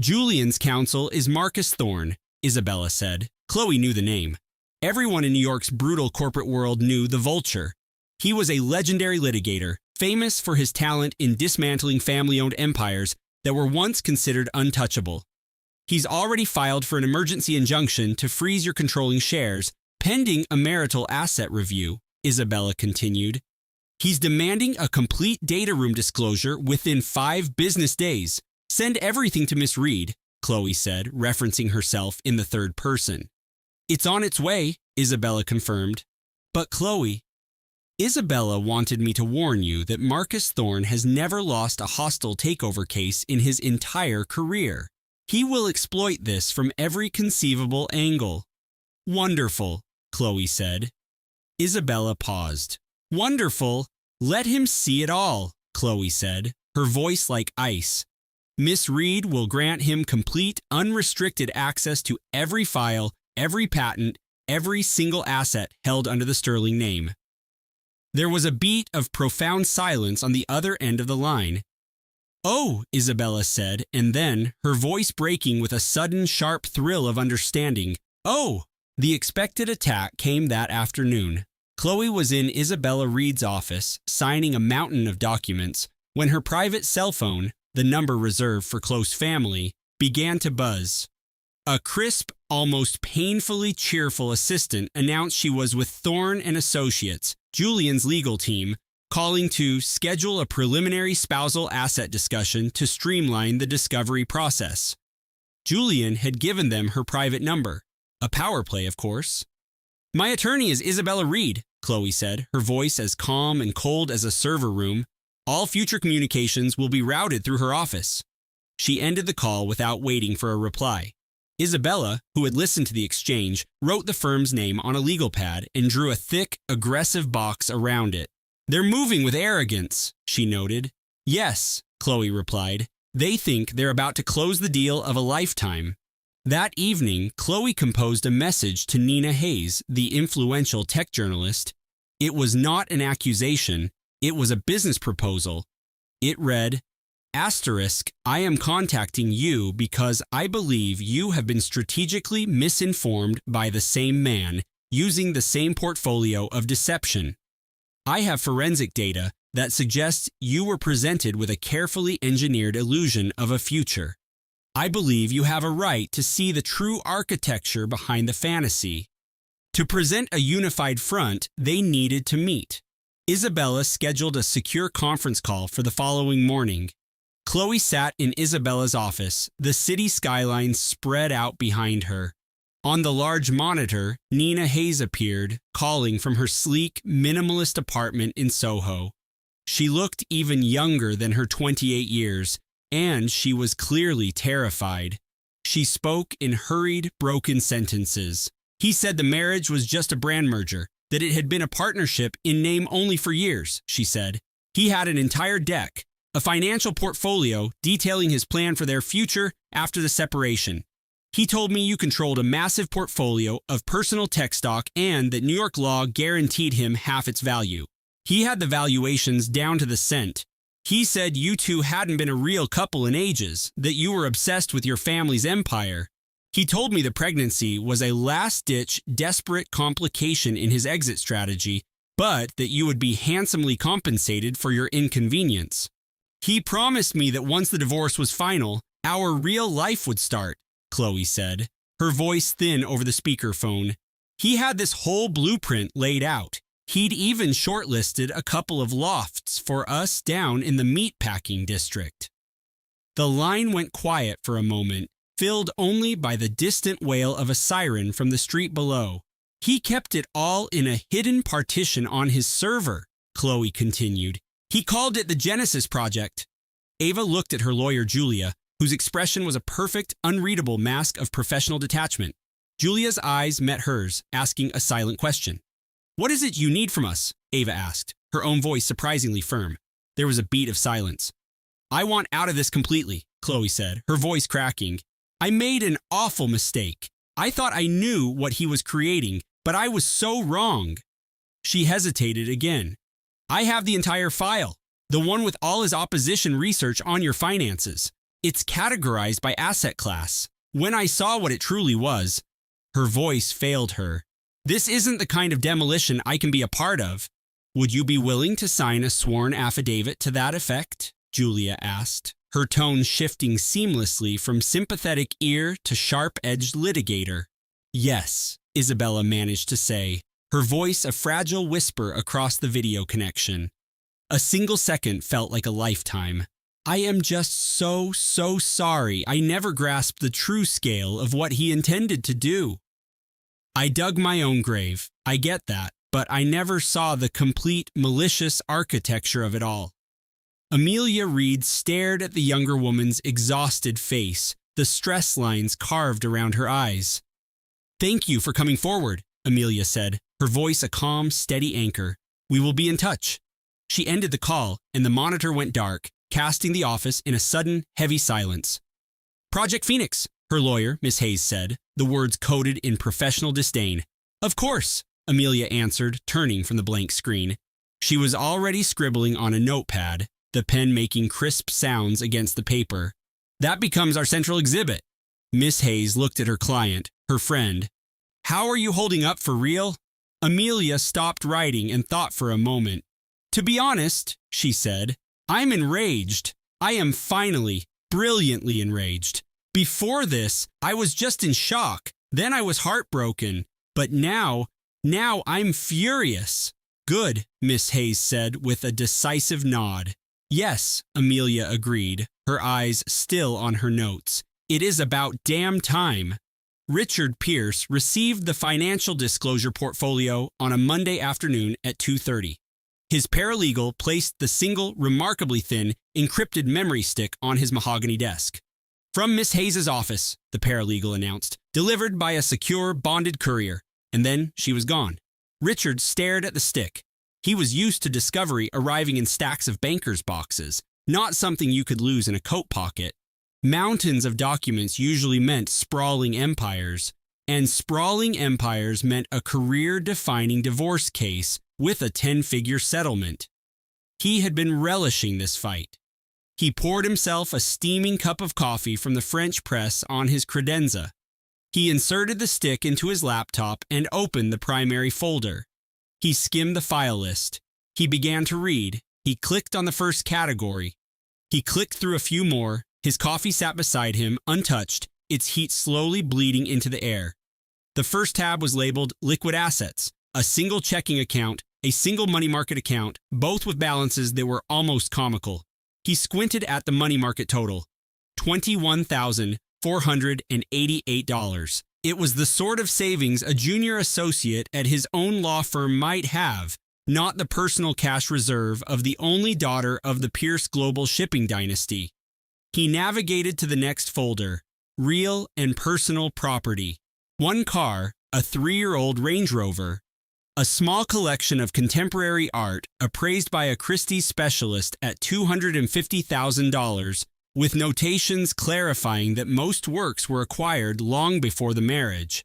Julian's counsel is Marcus Thorne, Isabella said. Chloe knew the name. Everyone in New York's brutal corporate world knew the Vulture. He was a legendary litigator, famous for his talent in dismantling family-owned empires that were once considered untouchable. He's already filed for an emergency injunction to freeze your controlling shares, pending a marital asset review, Isabella continued. He's demanding a complete data room disclosure within 5 business days. Send everything to Miss Reed, Chloe said, referencing herself in the third person. It's on its way, Isabella confirmed. But Chloe, Isabella wanted me to warn you that Marcus Thorne has never lost a hostile takeover case in his entire career. He will exploit this from every conceivable angle. Wonderful, Chloe said. Isabella paused. Wonderful? Let him see it all, Chloe said, her voice like ice. Miss Reed will grant him complete, unrestricted access to every file, every patent, every single asset held under the Sterling name. There was a beat of profound silence on the other end of the line. Oh, Isabella said, and then, her voice breaking with a sudden sharp thrill of understanding, Oh, the expected attack came that afternoon. Chloe was in Isabella Reed's office, signing a mountain of documents, when her private cell phone, the number reserved for close family, began to buzz. A crisp, almost painfully cheerful assistant announced she was with Thorne and Associates, Julian's legal team, calling to schedule a preliminary spousal asset discussion to streamline the discovery process. Julian had given them her private number. A power play, of course. "My attorney is Isabella Reed," Chloe said, her voice as calm and cold as a server room. "All future communications will be routed through her office." She ended the call without waiting for a reply. Isabella, who had listened to the exchange, wrote the firm's name on a legal pad and drew a thick, aggressive box around it. "They're moving with arrogance," she noted. "Yes," Chloe replied. "They think they're about to close the deal of a lifetime." That evening, Chloe composed a message to Nina Hayes, the influential tech journalist. It was not an accusation. It was a business proposal. It read, "I am contacting you because I believe you have been strategically misinformed by the same man, using the same portfolio of deception. I have forensic data that suggests you were presented with a carefully engineered illusion of a future. I believe you have a right to see the true architecture behind the fantasy." To present a unified front, they needed to meet. Isabella scheduled a secure conference call for the following morning. Chloe sat in Isabella's office, the city skyline spread out behind her. On the large monitor, Nina Hayes appeared, calling from her sleek, minimalist apartment in Soho. She looked even younger than her 28 years, and she was clearly terrified. She spoke in hurried, broken sentences. "He said the marriage was just a brand merger, that it had been a partnership in name only for years," she said. "He had an entire deck, a financial portfolio detailing his plan for their future after the separation. He told me you controlled a massive portfolio of personal tech stock and that New York law guaranteed him half its value. He had the valuations down to the cent. He said you two hadn't been a real couple in ages, that you were obsessed with your family's empire. He told me the pregnancy was a last-ditch, desperate complication in his exit strategy, but that you would be handsomely compensated for your inconvenience. He promised me that once the divorce was final, our real life would start," Chloe said, her voice thin over the speakerphone. "He had this whole blueprint laid out. He'd even shortlisted a couple of lofts for us down in the meatpacking district." The line went quiet for a moment, filled only by the distant wail of a siren from the street below. "He kept it all in a hidden partition on his server," Chloe continued. "He called it the Genesis Project." Ava looked at her lawyer, Julia, whose expression was a perfect, unreadable mask of professional detachment. Julia's eyes met hers, asking a silent question. "What is it you need from us?" Ava asked, her own voice surprisingly firm. There was a beat of silence. "I want out of this completely," Chloe said, her voice cracking. "I made an awful mistake. I thought I knew what he was creating, but I was so wrong." She hesitated again. "I have the entire file, the one with all his opposition research on your finances. It's categorized by asset class. When I saw what it truly was," her voice failed her. "This isn't the kind of demolition I can be a part of." "Would you be willing to sign a sworn affidavit to that effect?" Julia asked, her tone shifting seamlessly from sympathetic ear to sharp-edged litigator. "Yes," Isabella managed to say, her voice a fragile whisper across the video connection. A single second felt like a lifetime. "I am just so sorry I never grasped the true scale of what he intended to do. I dug my own grave, I get that, but I never saw the complete malicious architecture of it all." Amelia Reed stared at the younger woman's exhausted face, the stress lines carved around her eyes. "Thank you for coming forward," Amelia said, her voice a calm, steady anchor. "We will be in touch." She ended the call, and the monitor went dark, casting the office in a sudden, heavy silence. "Project Phoenix," her lawyer, Miss Hayes, said, the words coded in professional disdain. "Of course," Amelia answered, turning from the blank screen. She was already scribbling on a notepad, the pen making crisp sounds against the paper. "That becomes our central exhibit." Miss Hayes looked at her client, her friend. How are you holding up for real? Amelia stopped writing and thought for a moment. To be honest, she said, I'm enraged. I am finally, brilliantly enraged. Before this, I was just in shock. Then I was heartbroken. But now I'm furious. Good, Miss Hayes said with a decisive nod. Yes, Amelia agreed, her eyes still on her notes. It is about damn time. Richard Pierce received the financial disclosure portfolio on a Monday afternoon at 2:30. His paralegal placed the single, remarkably thin, encrypted memory stick on his mahogany desk. From Miss Hayes's office, the paralegal announced, delivered by a secure, bonded courier. And then she was gone. Richard stared at the stick. He was used to discovery arriving in stacks of bankers' boxes, not something you could lose in a coat pocket. Mountains of documents usually meant sprawling empires, and sprawling empires meant a career-defining divorce case with a 10-figure settlement. He had been relishing this fight. He poured himself a steaming cup of coffee from the French press on his credenza. He inserted the stick into his laptop and opened the primary folder. He skimmed the file list. He began to read. He clicked on the first category. He clicked through a few more. His coffee sat beside him, untouched, its heat slowly bleeding into the air. The first tab was labeled Liquid Assets, a single checking account, a single money market account, both with balances that were almost comical. He squinted at the money market total, $21,488. It was the sort of savings a junior associate at his own law firm might have, not the personal cash reserve of the only daughter of the Pierce Global Shipping dynasty. He navigated to the next folder, Real and Personal Property. One car, a 3-year-old Range Rover. A small collection of contemporary art appraised by a Christie's specialist at $250,000, with notations clarifying that most works were acquired long before the marriage.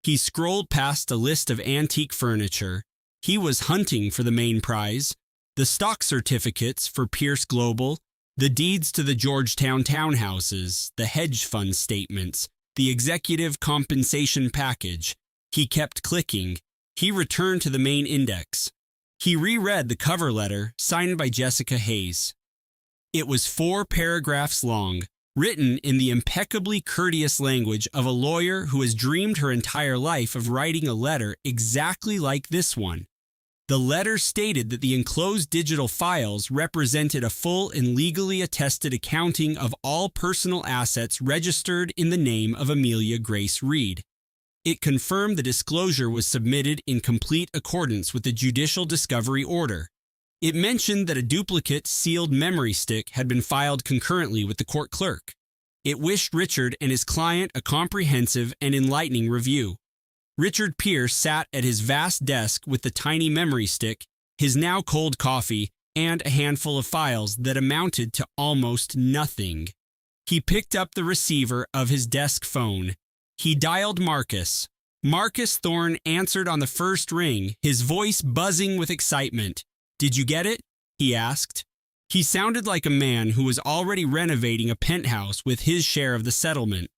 He scrolled past a list of antique furniture. He was hunting for the main prize, the stock certificates for Pierce Global, the deeds to the Georgetown townhouses, the hedge fund statements, the executive compensation package. He kept clicking. He returned to the main index. He reread the cover letter signed by Jessica Hayes. It was 4 paragraphs long, written in the impeccably courteous language of a lawyer who has dreamed her entire life of writing a letter exactly like this one. The letter stated that the enclosed digital files represented a full and legally attested accounting of all personal assets registered in the name of Amelia Grace Reed. It confirmed the disclosure was submitted in complete accordance with the judicial discovery order. It mentioned that a duplicate sealed memory stick had been filed concurrently with the court clerk. It wished Richard and his client a comprehensive and enlightening review. Richard Pierce sat at his vast desk with the tiny memory stick, his now cold coffee, and a handful of files that amounted to almost nothing. He picked up the receiver of his desk phone. He dialed Marcus. Marcus Thorne answered on the first ring, his voice buzzing with excitement. "Did you get it?" he asked. He sounded like a man who was already renovating a penthouse with his share of the settlement.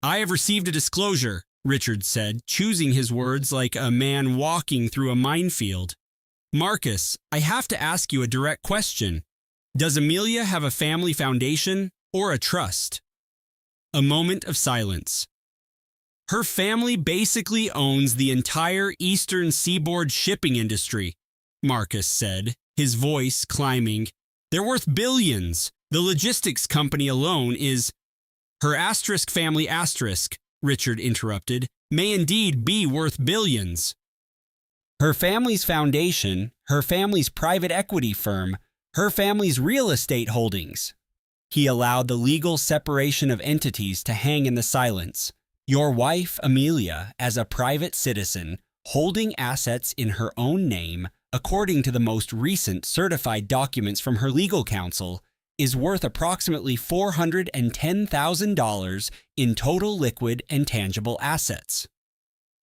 "I have received a disclosure," Richard said, choosing his words like a man walking through a minefield. "Marcus, I have to ask you a direct question. Does Amelia have a family foundation or a trust?" A moment of silence. "Her family basically owns the entire Eastern Seaboard shipping industry," Marcus said, his voice climbing. "They're worth billions. The logistics company alone is—" "Her asterisk family asterisk," Richard interrupted, "may indeed be worth billions. Her family's foundation, her family's private equity firm, her family's real estate holdings." He allowed the legal separation of entities to hang in the silence. "Your wife, Amelia, as a private citizen, holding assets in her own name, according to the most recent certified documents from her legal counsel, is worth approximately $410,000 in total liquid and tangible assets."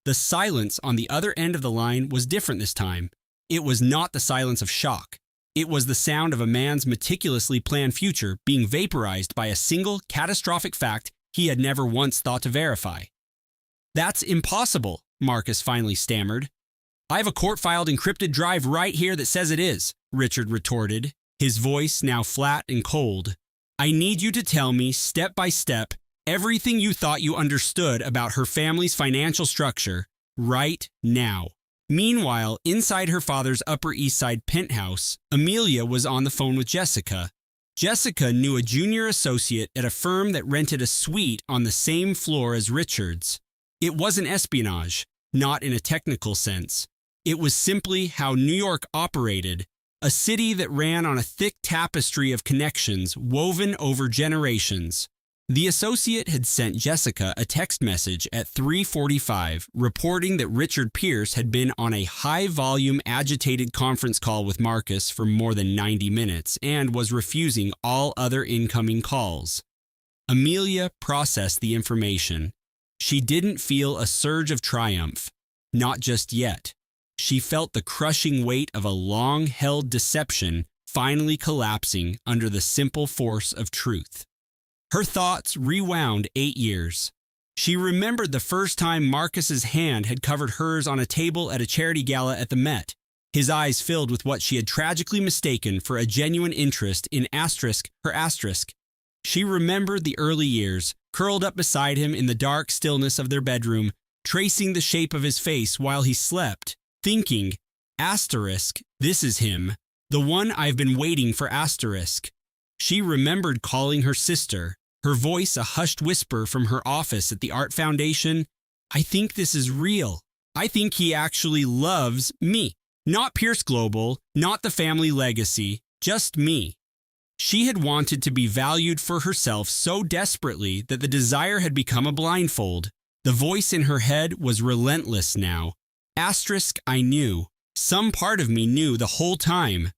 The silence on the other end of the line was different this time. It was not the silence of shock. It was the sound of a man's meticulously planned future being vaporized by a single catastrophic fact he had never once thought to verify. That's impossible, Marcus finally stammered. I have a court-filed encrypted drive right here that says it is, Richard retorted, his voice now flat and cold. I need you to tell me, step by step, everything you thought you understood about her family's financial structure, right now. Meanwhile, inside her father's Upper East Side penthouse, Amelia was on the phone with Jessica. Jessica knew a junior associate at a firm that rented a suite on the same floor as Richard's. It wasn't espionage, not in a technical sense. It was simply how New York operated, a city that ran on a thick tapestry of connections woven over generations. The associate had sent Jessica a text message at 3:45 reporting that Richard Pierce had been on a high-volume, agitated conference call with Marcus for more than 90 minutes and was refusing all other incoming calls. Amelia processed the information. She didn't feel a surge of triumph, not just yet. She felt the crushing weight of a long-held deception finally collapsing under the simple force of truth. Her thoughts rewound 8 years. She remembered the first time Marcus's hand had covered hers on a table at a charity gala at the Met, his eyes filled with what she had tragically mistaken for a genuine interest in her asterisk. She remembered the early years, curled up beside him in the dark stillness of their bedroom, tracing the shape of his face while he slept, thinking, asterisk, this is him, the one I've been waiting for asterisk. She remembered calling her sister, her voice a hushed whisper from her office at the Art Foundation. I think this is real. I think he actually loves me. Not Pierce Global, not the family legacy, just me. She had wanted to be valued for herself so desperately that the desire had become a blindfold. The voice in her head was relentless now. Asterisk, I knew. Some part of me knew the whole time.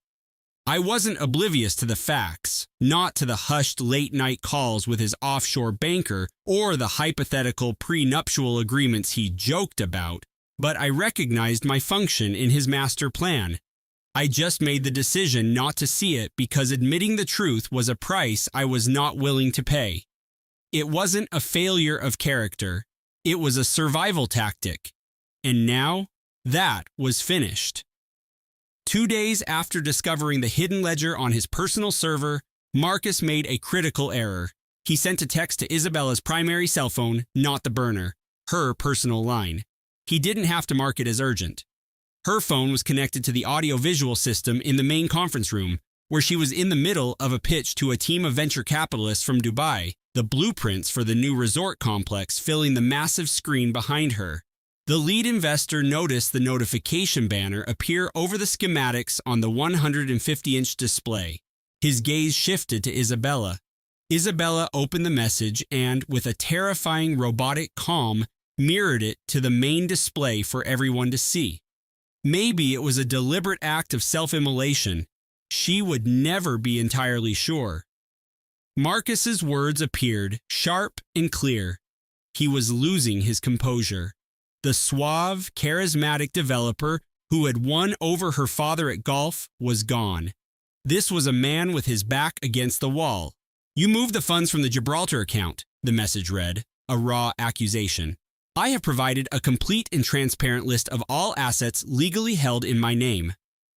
I wasn't oblivious to the facts, not to the hushed late-night calls with his offshore banker or the hypothetical prenuptial agreements he joked about, but I recognized my function in his master plan. I just made the decision not to see it because admitting the truth was a price I was not willing to pay. It wasn't a failure of character. It was a survival tactic. And now, that was finished. 2 days after discovering the hidden ledger on his personal server, Marcus made a critical error. He sent a text to Isabella's primary cell phone, not the burner, her personal line. He didn't have to mark it as urgent. Her phone was connected to the audio-visual system in the main conference room, where she was in the middle of a pitch to a team of venture capitalists from Dubai, the blueprints for the new resort complex filling the massive screen behind her. The lead investor noticed the notification banner appear over the schematics on the 150-inch display. His gaze shifted to Isabella. Isabella opened the message and, with a terrifying robotic calm, mirrored it to the main display for everyone to see. Maybe it was a deliberate act of self-immolation. She would never be entirely sure. Marcus's words appeared, sharp and clear. He was losing his composure. The suave, charismatic developer who had won over her father at golf was gone. This was a man with his back against the wall. You moved the funds from the Gibraltar account, the message read, a raw accusation. I have provided a complete and transparent list of all assets legally held in my name.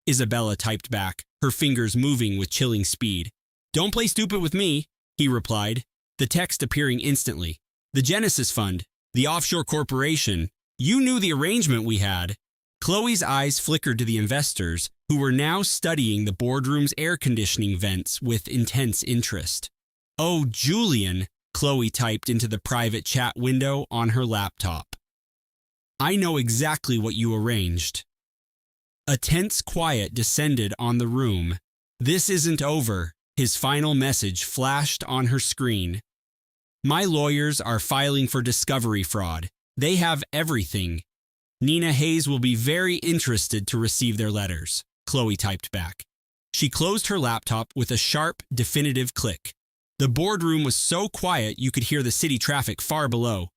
Isabella typed back, her fingers moving with chilling speed. Don't play stupid with me, he replied, the text appearing instantly. The Genesis Fund, the offshore corporation. You knew the arrangement we had. Chloe's eyes flickered to the investors, who were now studying the boardroom's air conditioning vents with intense interest. Oh, Julian, Chloe typed into the private chat window on her laptop. I know exactly what you arranged. A tense quiet descended on the room. This isn't over, his final message flashed on her screen. My lawyers are filing for discovery fraud. They have everything. Nina Hayes will be very interested to receive their letters, Chloe typed back. She closed her laptop with a sharp, definitive click. The boardroom was so quiet you could hear the city traffic far below.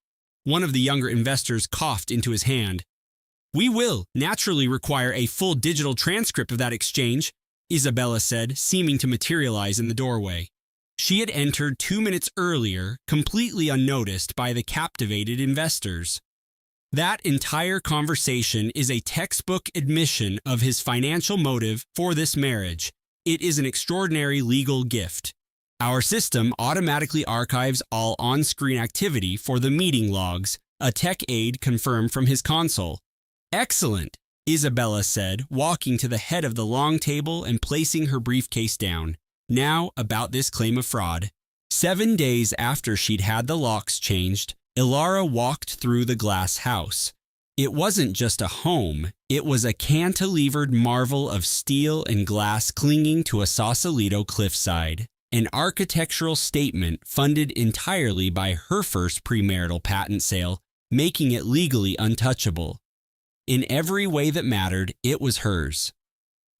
One of the younger investors coughed into his hand. We will naturally require a full digital transcript of that exchange, Isabella said, seeming to materialize in the doorway. She had entered 2 minutes earlier, completely unnoticed by the captivated investors. That entire conversation is a textbook admission of his financial motive for this marriage. It is an extraordinary legal gift. Our system automatically archives all on-screen activity for the meeting logs, a tech aide confirmed from his console. Excellent, Isabella said, walking to the head of the long table and placing her briefcase down. Now about this claim of fraud. 7 days after she'd had the locks changed, Ilara walked through the glass house. It wasn't just a home, it was a cantilevered marvel of steel and glass clinging to a Sausalito cliffside, an architectural statement funded entirely by her first premarital patent sale, making it legally untouchable. In every way that mattered, it was hers.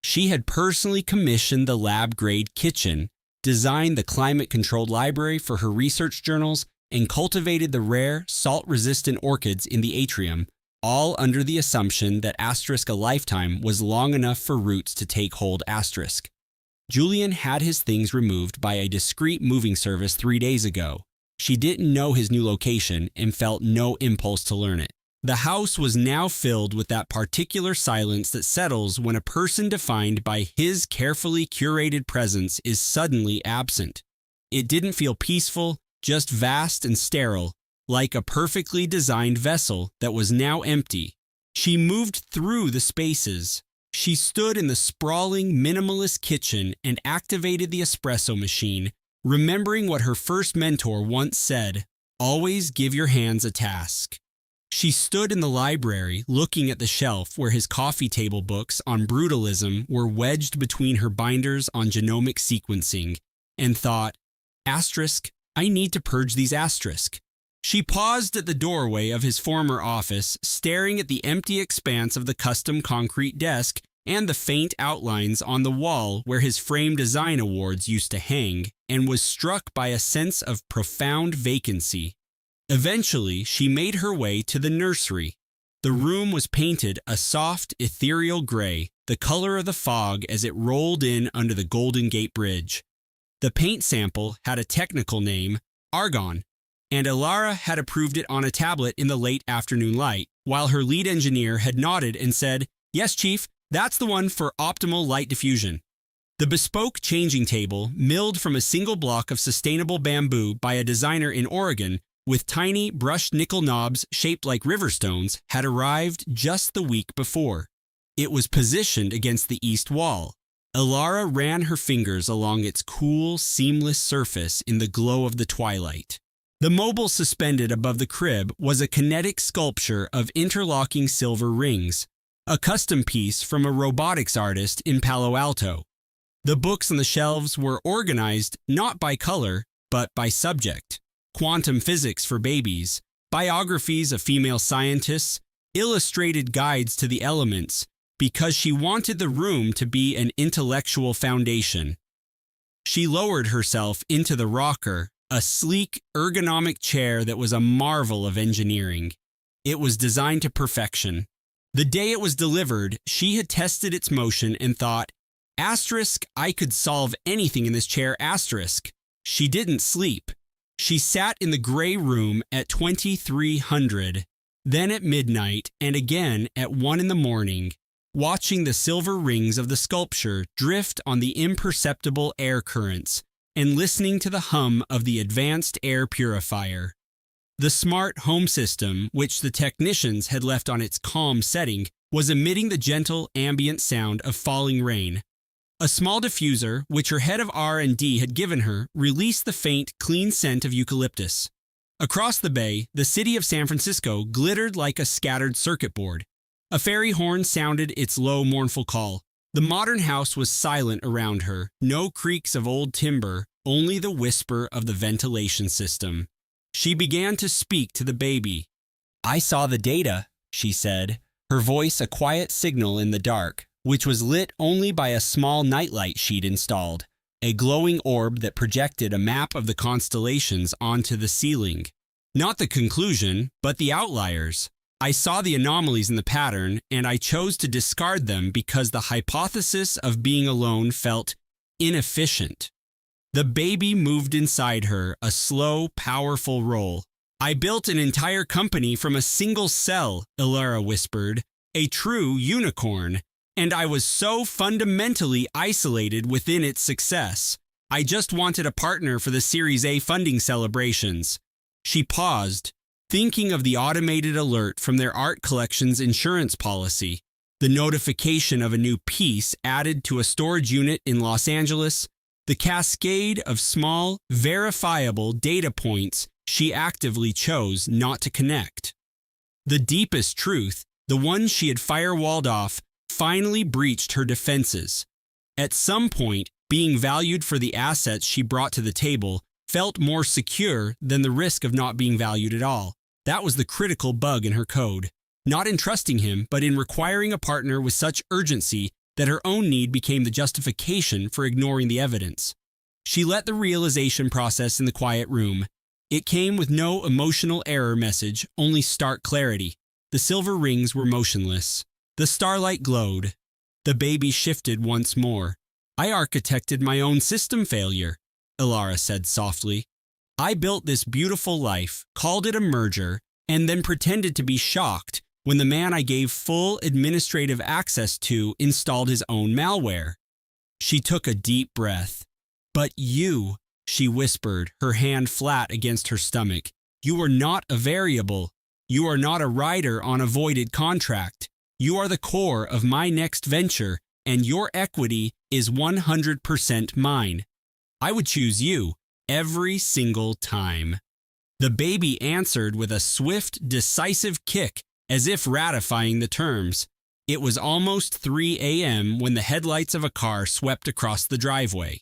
She had personally commissioned the lab-grade kitchen, designed the climate-controlled library for her research journals, and cultivated the rare, salt-resistant orchids in the atrium, all under the assumption that a lifetime was long enough for roots to take hold. Julian had his things removed by a discreet moving service 3 days ago. She didn't know his new location and felt no impulse to learn it. The house was now filled with that particular silence that settles when a person defined by his carefully curated presence is suddenly absent. It didn't feel peaceful, just vast and sterile, like a perfectly designed vessel that was now empty. She moved through the spaces. She stood in the sprawling, minimalist kitchen and activated the espresso machine, remembering what her first mentor once said, "Always give your hands a task." She stood in the library, looking at the shelf where his coffee table books on brutalism were wedged between her binders on genomic sequencing, and thought, I need to purge these asterisk. She paused at the doorway of his former office, staring at the empty expanse of the custom concrete desk and the faint outlines on the wall where his frame design awards used to hang, and was struck by a sense of profound vacancy. Eventually, she made her way to the nursery. The room was painted a soft, ethereal gray, the color of the fog as it rolled in under the Golden Gate Bridge. The paint sample had a technical name, argon, and Ilara had approved it on a tablet in the late afternoon light, while her lead engineer had nodded and said, "Yes, Chief, that's the one for optimal light diffusion." The bespoke changing table, milled from a single block of sustainable bamboo by a designer in Oregon, with tiny brushed nickel knobs shaped like river stones, had arrived just the week before. It was positioned against the east wall. Ilara ran her fingers along its cool, seamless surface in the glow of the twilight. The mobile suspended above the crib was a kinetic sculpture of interlocking silver rings, a custom piece from a robotics artist in Palo Alto. The books on the shelves were organized not by color, but by subject. Quantum physics for babies, biographies of female scientists, illustrated guides to the elements, because she wanted the room to be an intellectual foundation. She lowered herself into the rocker, a sleek, ergonomic chair that was a marvel of engineering. It was designed to perfection. The day it was delivered, she had tested its motion and thought, I could solve anything in this chair, She didn't sleep. She sat in the gray room at 2300, then at midnight, and again at 1 a.m, watching the silver rings of the sculpture drift on the imperceptible air currents and listening to the hum of the advanced air purifier. The smart home system, which the technicians had left on its calm setting, was emitting the gentle ambient sound of falling rain. A small diffuser, which her head of R&D had given her, released the faint, clean scent of eucalyptus. Across the bay, the city of San Francisco glittered like a scattered circuit board. A ferry horn sounded its low, mournful call. The modern house was silent around her, no creaks of old timber, only the whisper of the ventilation system. She began to speak to the baby. "I saw the data," she said, her voice a quiet signal in the dark, which was lit only by a small nightlight she'd installed, a glowing orb that projected a map of the constellations onto the ceiling. Not the conclusion, but the outliers. I saw the anomalies in the pattern, and I chose to discard them because the hypothesis of being alone felt inefficient. The baby moved inside her, a slow, powerful roll. I built an entire company from a single cell, Elara whispered, a true unicorn. And I was so fundamentally isolated within its success. I just wanted a partner for the Series A funding celebrations. She paused, thinking of the automated alert from their art collection's insurance policy, the notification of a new piece added to a storage unit in Los Angeles, the cascade of small, verifiable data points she actively chose not to connect. The deepest truth, the one she had firewalled off, finally breached her defenses. At some point, being valued for the assets she brought to the table felt more secure than the risk of not being valued at all. That was the critical bug in her code. Not in trusting him, but in requiring a partner with such urgency that her own need became the justification for ignoring the evidence. She let the realization process in the quiet room. It came with no emotional error message, only stark clarity. The silver rings were motionless. The starlight glowed. The baby shifted once more. I architected my own system failure, Elara said softly. I built this beautiful life, called it a merger, and then pretended to be shocked when the man I gave full administrative access to installed his own malware. She took a deep breath. But you, she whispered, her hand flat against her stomach, you are not a variable. You are not a rider on a voided contract. You are the core of my next venture, and your equity is 100% mine. I would choose you every single time. The baby answered with a swift, decisive kick, as if ratifying the terms. It was almost 3 a.m. when the headlights of a car swept across the driveway.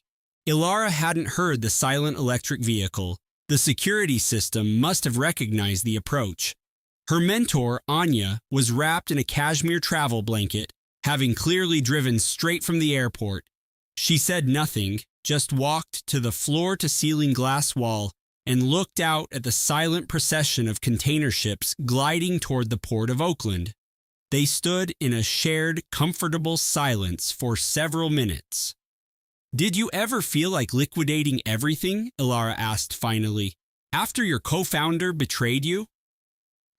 Elara hadn't heard the silent electric vehicle. The security system must have recognized the approach. Her mentor, Anya, was wrapped in a cashmere travel blanket, having clearly driven straight from the airport. She said nothing, just walked to the floor-to-ceiling glass wall and looked out at the silent procession of container ships gliding toward the port of Oakland. They stood in a shared, comfortable silence for several minutes. Did you ever feel like liquidating everything? Elara asked finally, after your co-founder betrayed you?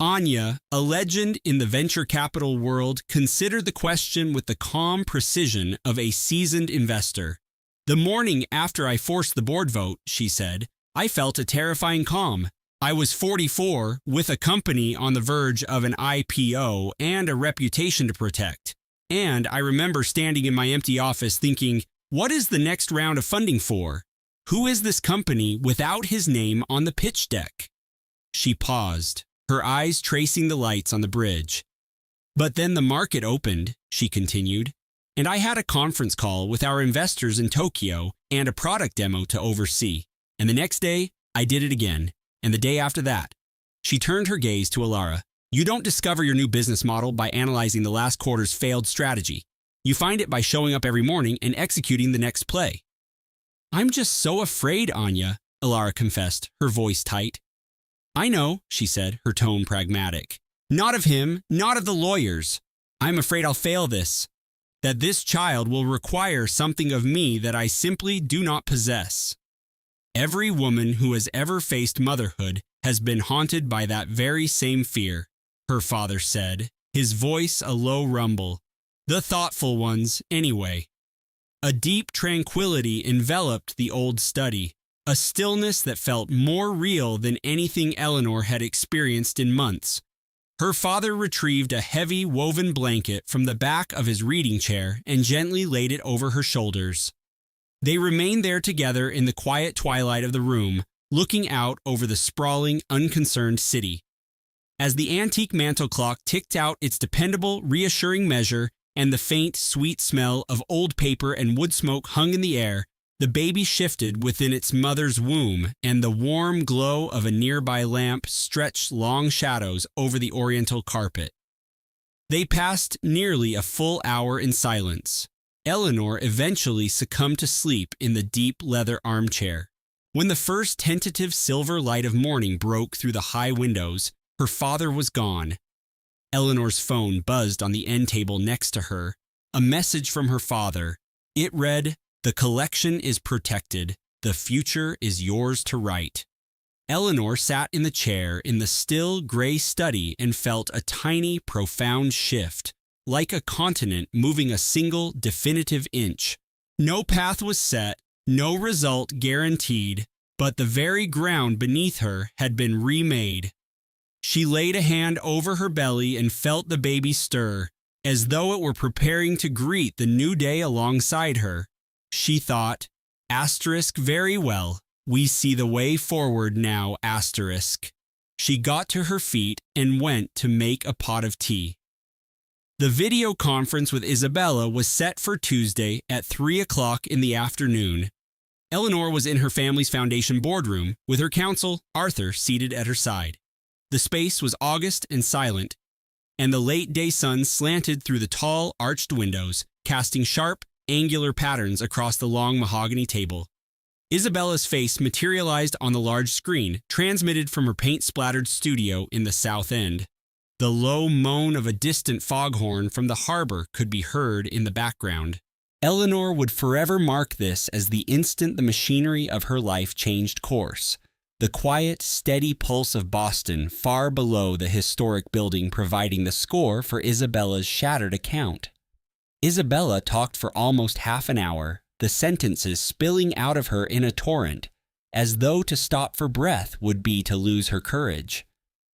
Anya, a legend in the venture capital world, considered the question with the calm precision of a seasoned investor. The morning after I forced the board vote, she said, I felt a terrifying calm. I was 44, with a company on the verge of an IPO and a reputation to protect. And I remember standing in my empty office thinking, what is the next round of funding for? Who is this company without his name on the pitch deck? She paused, her eyes tracing the lights on the bridge. But then the market opened, she continued, and I had a conference call with our investors in Tokyo and a product demo to oversee. And the next day, I did it again. And the day after that. She turned her gaze to Elara. You don't discover your new business model by analyzing the last quarter's failed strategy. You find it by showing up every morning and executing the next play. I'm just so afraid, Anya, Elara confessed, her voice tight. I know, she said, her tone pragmatic. Not of him, not of the lawyers. I'm afraid I'll fail this. That this child will require something of me that I simply do not possess. Every woman who has ever faced motherhood has been haunted by that very same fear, her father said, his voice a low rumble. The thoughtful ones, anyway. A deep tranquility enveloped the old study, a stillness that felt more real than anything Eleanor had experienced in months. Her father retrieved a heavy woven blanket from the back of his reading chair and gently laid it over her shoulders. They remained there together in the quiet twilight of the room, looking out over the sprawling, unconcerned city. As the antique mantel clock ticked out its dependable, reassuring measure and the faint, sweet smell of old paper and wood smoke hung in the air, the baby shifted within its mother's womb, and the warm glow of a nearby lamp stretched long shadows over the oriental carpet. They passed nearly a full hour in silence. Eleanor eventually succumbed to sleep in the deep leather armchair. When the first tentative silver light of morning broke through the high windows, her father was gone. Eleanor's phone buzzed on the end table next to her. A message from her father. It read, "The collection is protected. The future is yours to write." Eleanor sat in the chair in the still gray study and felt a tiny, profound shift, like a continent moving a single, definitive inch. No path was set, no result guaranteed, but the very ground beneath her had been remade. She laid a hand over her belly and felt the baby stir, as though it were preparing to greet the new day alongside her. She thought, very well, we see the way forward now, . She got to her feet and went to make a pot of tea. The video conference with Isabella was set for Tuesday at 3 o'clock in the afternoon. Eleanor was in her family's foundation boardroom with her counsel, Arthur, seated at her side. The space was august and silent, and the late-day sun slanted through the tall, arched windows, casting sharp, angular patterns across the long mahogany table. Isabella's face materialized on the large screen, transmitted from her paint-splattered studio in the south end. The low moan of a distant foghorn from the harbor could be heard in the background. Eleanor would forever mark this as the instant the machinery of her life changed course. The quiet, steady pulse of Boston far below the historic building providing the score for Isabella's shattered account. Isabella talked for almost half an hour, the sentences spilling out of her in a torrent, as though to stop for breath would be to lose her courage.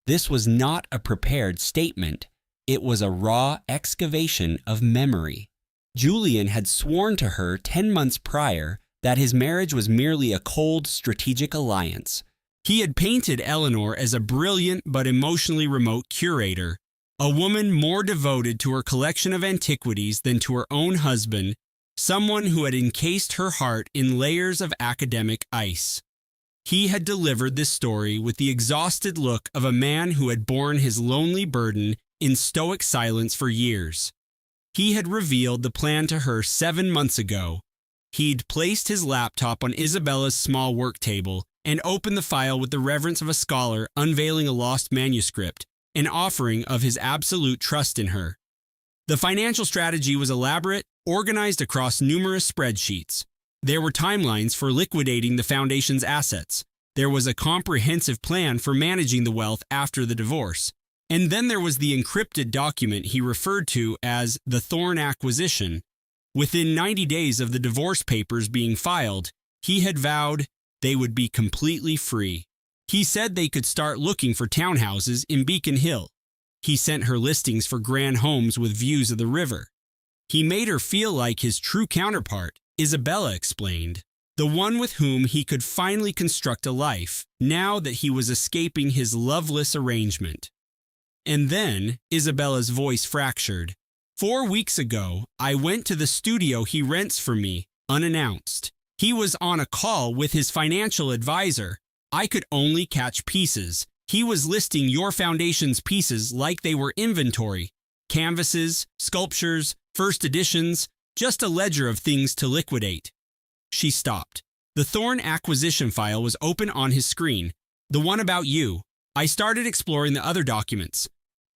This was not a prepared statement. It was a raw excavation of memory. Julian had sworn to her 10 months prior that his marriage was merely a cold, strategic alliance. He had painted Eleanor as a brilliant but emotionally remote curator, a woman more devoted to her collection of antiquities than to her own husband, someone who had encased her heart in layers of academic ice. He had delivered this story with the exhausted look of a man who had borne his lonely burden in stoic silence for years. He had revealed the plan to her 7 months ago. He'd placed his laptop on Isabella's small work table and opened the file with the reverence of a scholar unveiling a lost manuscript, an offering of his absolute trust in her. The financial strategy was elaborate, organized across numerous spreadsheets. There were timelines for liquidating the foundation's assets. There was a comprehensive plan for managing the wealth after the divorce. And then there was the encrypted document he referred to as the Thorn acquisition. Within 90 days of the divorce papers being filed, he had vowed they would be completely free. He said they could start looking for townhouses in Beacon Hill. He sent her listings for grand homes with views of the river. He made her feel like his true counterpart, Isabella explained, the one with whom he could finally construct a life, now that he was escaping his loveless arrangement. And then, Isabella's voice fractured. 4 weeks ago, I went to the studio he rents for me, unannounced. He was on a call with his financial advisor. I could only catch pieces. He was listing your foundation's pieces like they were inventory. Canvases, sculptures, first editions, just a ledger of things to liquidate. She stopped. The Thorn acquisition file was open on his screen, the one about you. I started exploring the other documents.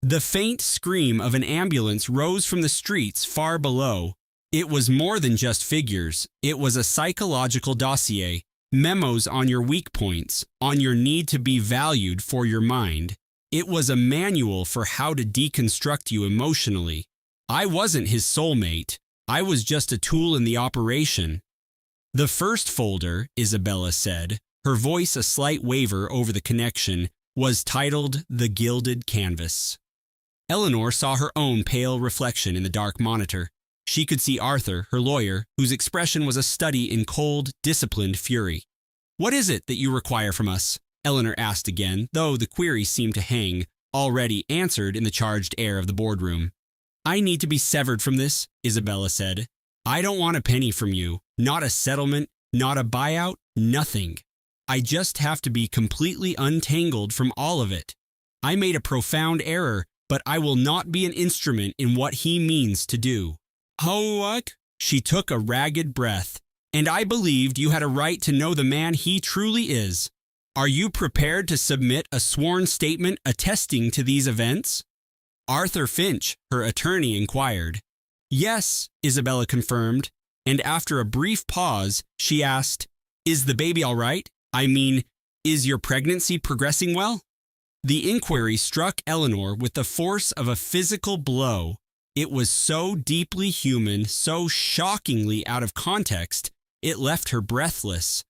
The faint scream of an ambulance rose from the streets far below. It was more than just figures. It was a psychological dossier, memos on your weak points, on your need to be valued for your mind. It was a manual for how to deconstruct you emotionally. I wasn't his soulmate. I was just a tool in the operation. The first folder, Isabella said, her voice a slight waver over the connection, was titled The Gilded Canvas. Eleanor saw her own pale reflection in the dark monitor. She could see Arthur, her lawyer, whose expression was a study in cold, disciplined fury. "What is it that you require from us?" Eleanor asked again, though the query seemed to hang, already answered in the charged air of the boardroom. "I need to be severed from this," Isabella said. "I don't want a penny from you, not a settlement, not a buyout, nothing. I just have to be completely untangled from all of it. I made a profound error, but I will not be an instrument in what he means to do." "Oh, what?" She took a ragged breath. "And I believed you had a right to know the man he truly is. Are you prepared to submit a sworn statement attesting to these events?" Arthur Finch, her attorney, inquired. "Yes," Isabella confirmed, and after a brief pause, she asked, "Is the baby all right? I mean, Is your pregnancy progressing well? The inquiry struck Eleanor with the force of a physical blow. It was so deeply human, so shockingly out of context, it left her breathless.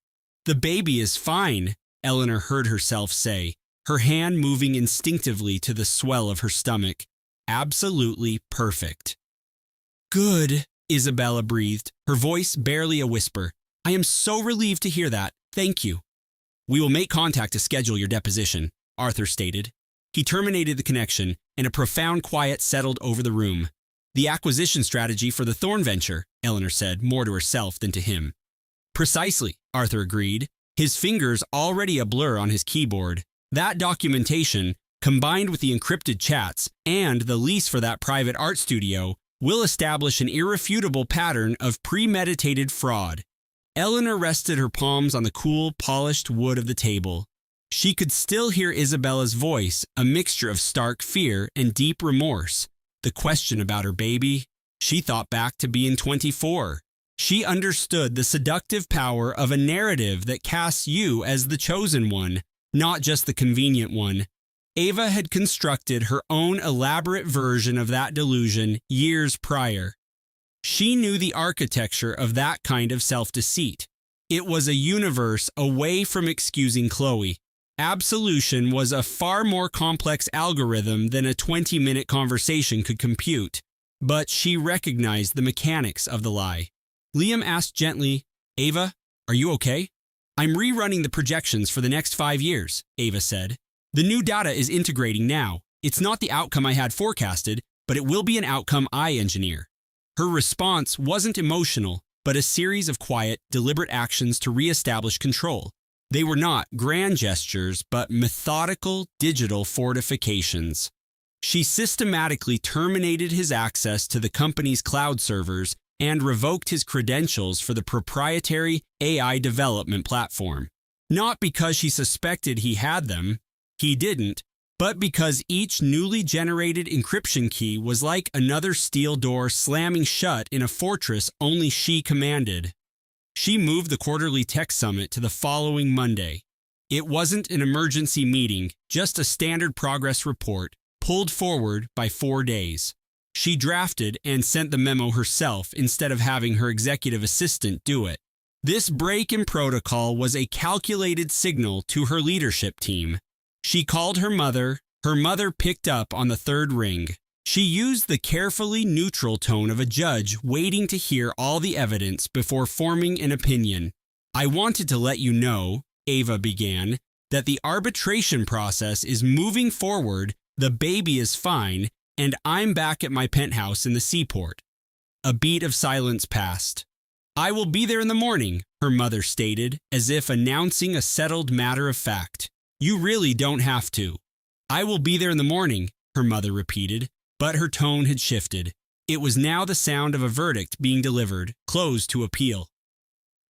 The baby is fine, Eleanor heard herself say, her hand moving instinctively to the swell of her stomach. Absolutely perfect. Good, Isabella breathed, her voice barely a whisper. I am so relieved to hear that. Thank you. We will make contact to schedule your deposition, Arthur stated. He terminated the connection, and a profound quiet settled over the room. The acquisition strategy for the Thorn venture, Eleanor said, more to herself than to him. Precisely, Arthur agreed, his fingers already a blur on his keyboard. That documentation, combined with the encrypted chats and the lease for that private art studio, will establish an irrefutable pattern of premeditated fraud. Eleanor rested her palms on the cool, polished wood of the table. She could still hear Isabella's voice, a mixture of stark fear and deep remorse. The question about her baby, she thought back to being 24. She understood the seductive power of a narrative that casts you as the chosen one, not just the convenient one. Ava had constructed her own elaborate version of that delusion years prior. She knew the architecture of that kind of self-deceit. It was a universe away from excusing Chloe. Absolution was a far more complex algorithm than a 20-minute conversation could compute. But she recognized the mechanics of the lie. Liam asked gently, Ava, are you okay? I'm rerunning the projections for the next 5 years, Ava said. The new data is integrating now. It's not the outcome I had forecasted, but it will be an outcome I engineer. Her response wasn't emotional, but a series of quiet, deliberate actions to reestablish control. They were not grand gestures, but methodical digital fortifications. She systematically terminated his access to the company's cloud servers and revoked his credentials for the proprietary AI development platform. Not because she suspected he had them, he didn't, but because each newly generated encryption key was like another steel door slamming shut in a fortress only she commanded. She moved the quarterly tech summit to the following Monday. It wasn't an emergency meeting, just a standard progress report, pulled forward by 4 days. She drafted and sent the memo herself instead of having her executive assistant do it. This break in protocol was a calculated signal to her leadership team. She called her mother picked up on the third ring. She used the carefully neutral tone of a judge waiting to hear all the evidence before forming an opinion. I wanted to let you know, Ava began, that the arbitration process is moving forward, the baby is fine, and I'm back at my penthouse in the seaport. A beat of silence passed. I will be there in the morning, her mother stated, as if announcing a settled matter of fact. You really don't have to. I will be there in the morning, her mother repeated, but her tone had shifted. It was now the sound of a verdict being delivered, closed to appeal.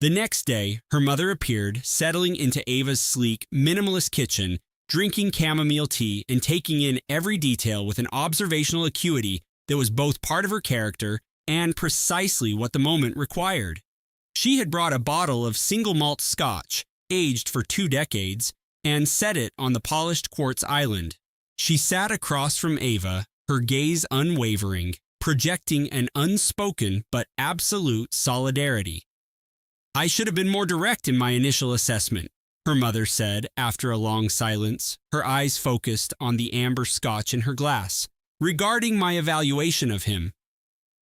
The next day, her mother appeared, settling into Ava's sleek, minimalist kitchen, drinking chamomile tea and taking in every detail with an observational acuity that was both part of her character and precisely what the moment required. She had brought a bottle of single malt scotch, aged for 2 decades, and set it on the polished quartz island. She sat across from Ava, her gaze unwavering, projecting an unspoken but absolute solidarity. I should have been more direct in my initial assessment, her mother said after a long silence, her eyes focused on the amber scotch in her glass, regarding my evaluation of him.